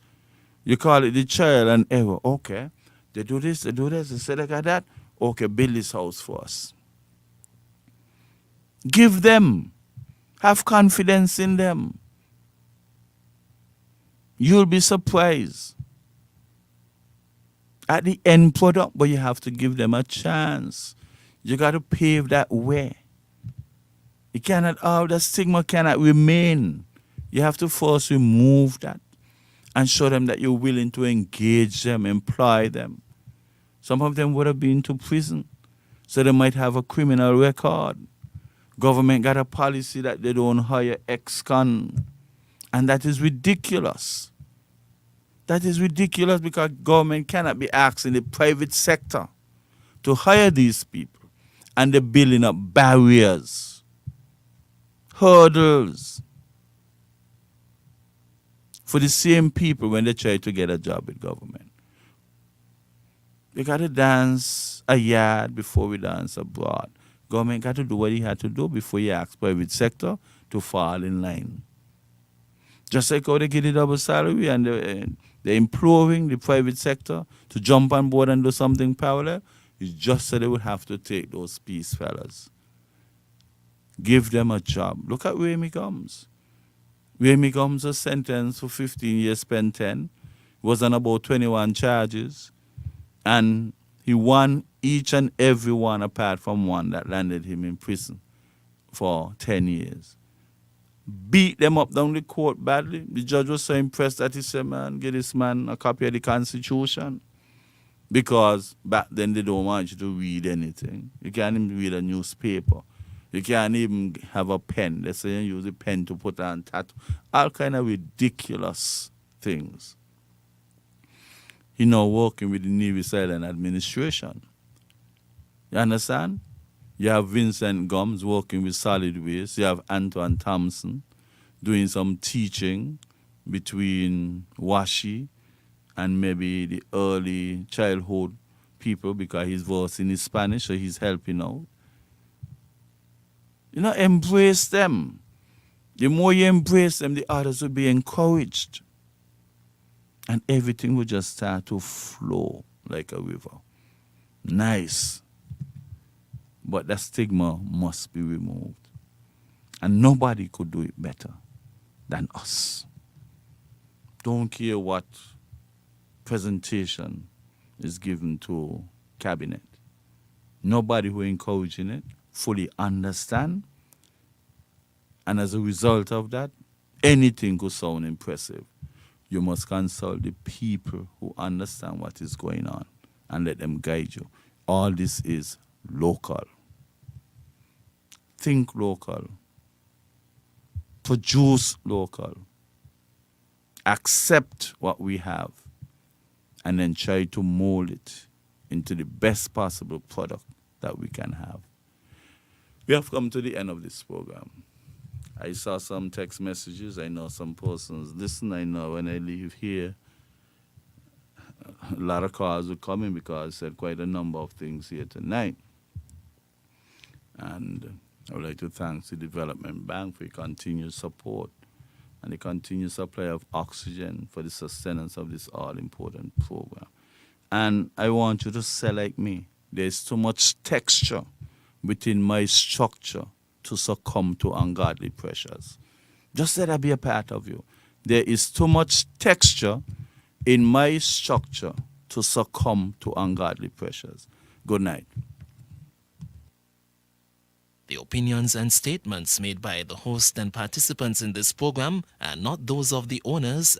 You call it the trial and error. Okay, they do this, they say they got that. Okay, build this house for us. Give them. Have confidence in them. You'll be surprised at the end product, but you have to give them a chance. You got to pave that way. You cannot, the stigma cannot remain. You have to first remove that and show them that you're willing to engage them, employ them. Some of them would have been to prison, so they might have a criminal record. Government got a policy that they don't hire ex-con, and that is ridiculous. That is ridiculous because government cannot be asking the private sector to hire these people, and they're building up barriers, hurdles for the same people when they try to get a job with government. We got to dance a yard before we dance abroad. Government got to do what he had to do before he asked private sector to fall in line. Just like how they get a double salary and they're imploring the private sector to jump on board and do something parallel, it's just so they would have to take those peace fellas. Give them a job. Look at Remy Gums. Remy Gums was sentenced for 15 years, spent 10. He was on about 21 charges. And he won each and every one apart from one that landed him in prison for 10 years. beat them up down the court badly. The judge was so impressed that he said, man, get this man a copy of the Constitution. Because back then they don't want you to read anything. You can't even read a newspaper. You can't even have a pen. They say you use a pen to put on tattoo. All kind of ridiculous things. He now working with the NewRish Island administration. You understand? You have Vincent Gums working with Solid Waste. You have Antoine Thompson doing some teaching between Washi and maybe the early childhood people because he's versing in Spanish, so he's helping out. You know, embrace them. The more you embrace them, the others will be encouraged. And everything will just start to flow like a river. Nice. But that stigma must be removed. And nobody could do it better than us. Don't care what presentation is given to cabinet. Nobody who encouraging it fully understand. And as a result of that, anything could sound impressive. You must consult the people who understand what is going on and let them guide you. All this is local. Think local. Produce local. Accept what we have and then try to mold it into the best possible product that we can have. We have come to the end of this program. I saw some text messages. I know some persons listen. I know when I leave here, a lot of calls will come in because I said quite a number of things here tonight. And I would like to thank the Development Bank for your continued support and the continued supply of oxygen for the sustenance of this all-important program. And I want you to say like me, there's too much texture within my structure to succumb to ungodly pressures. Just let that be a part of you. There is too much texture in my structure to succumb to ungodly pressures. Good night.
The opinions and statements made by the host and participants in this program are not those of the owners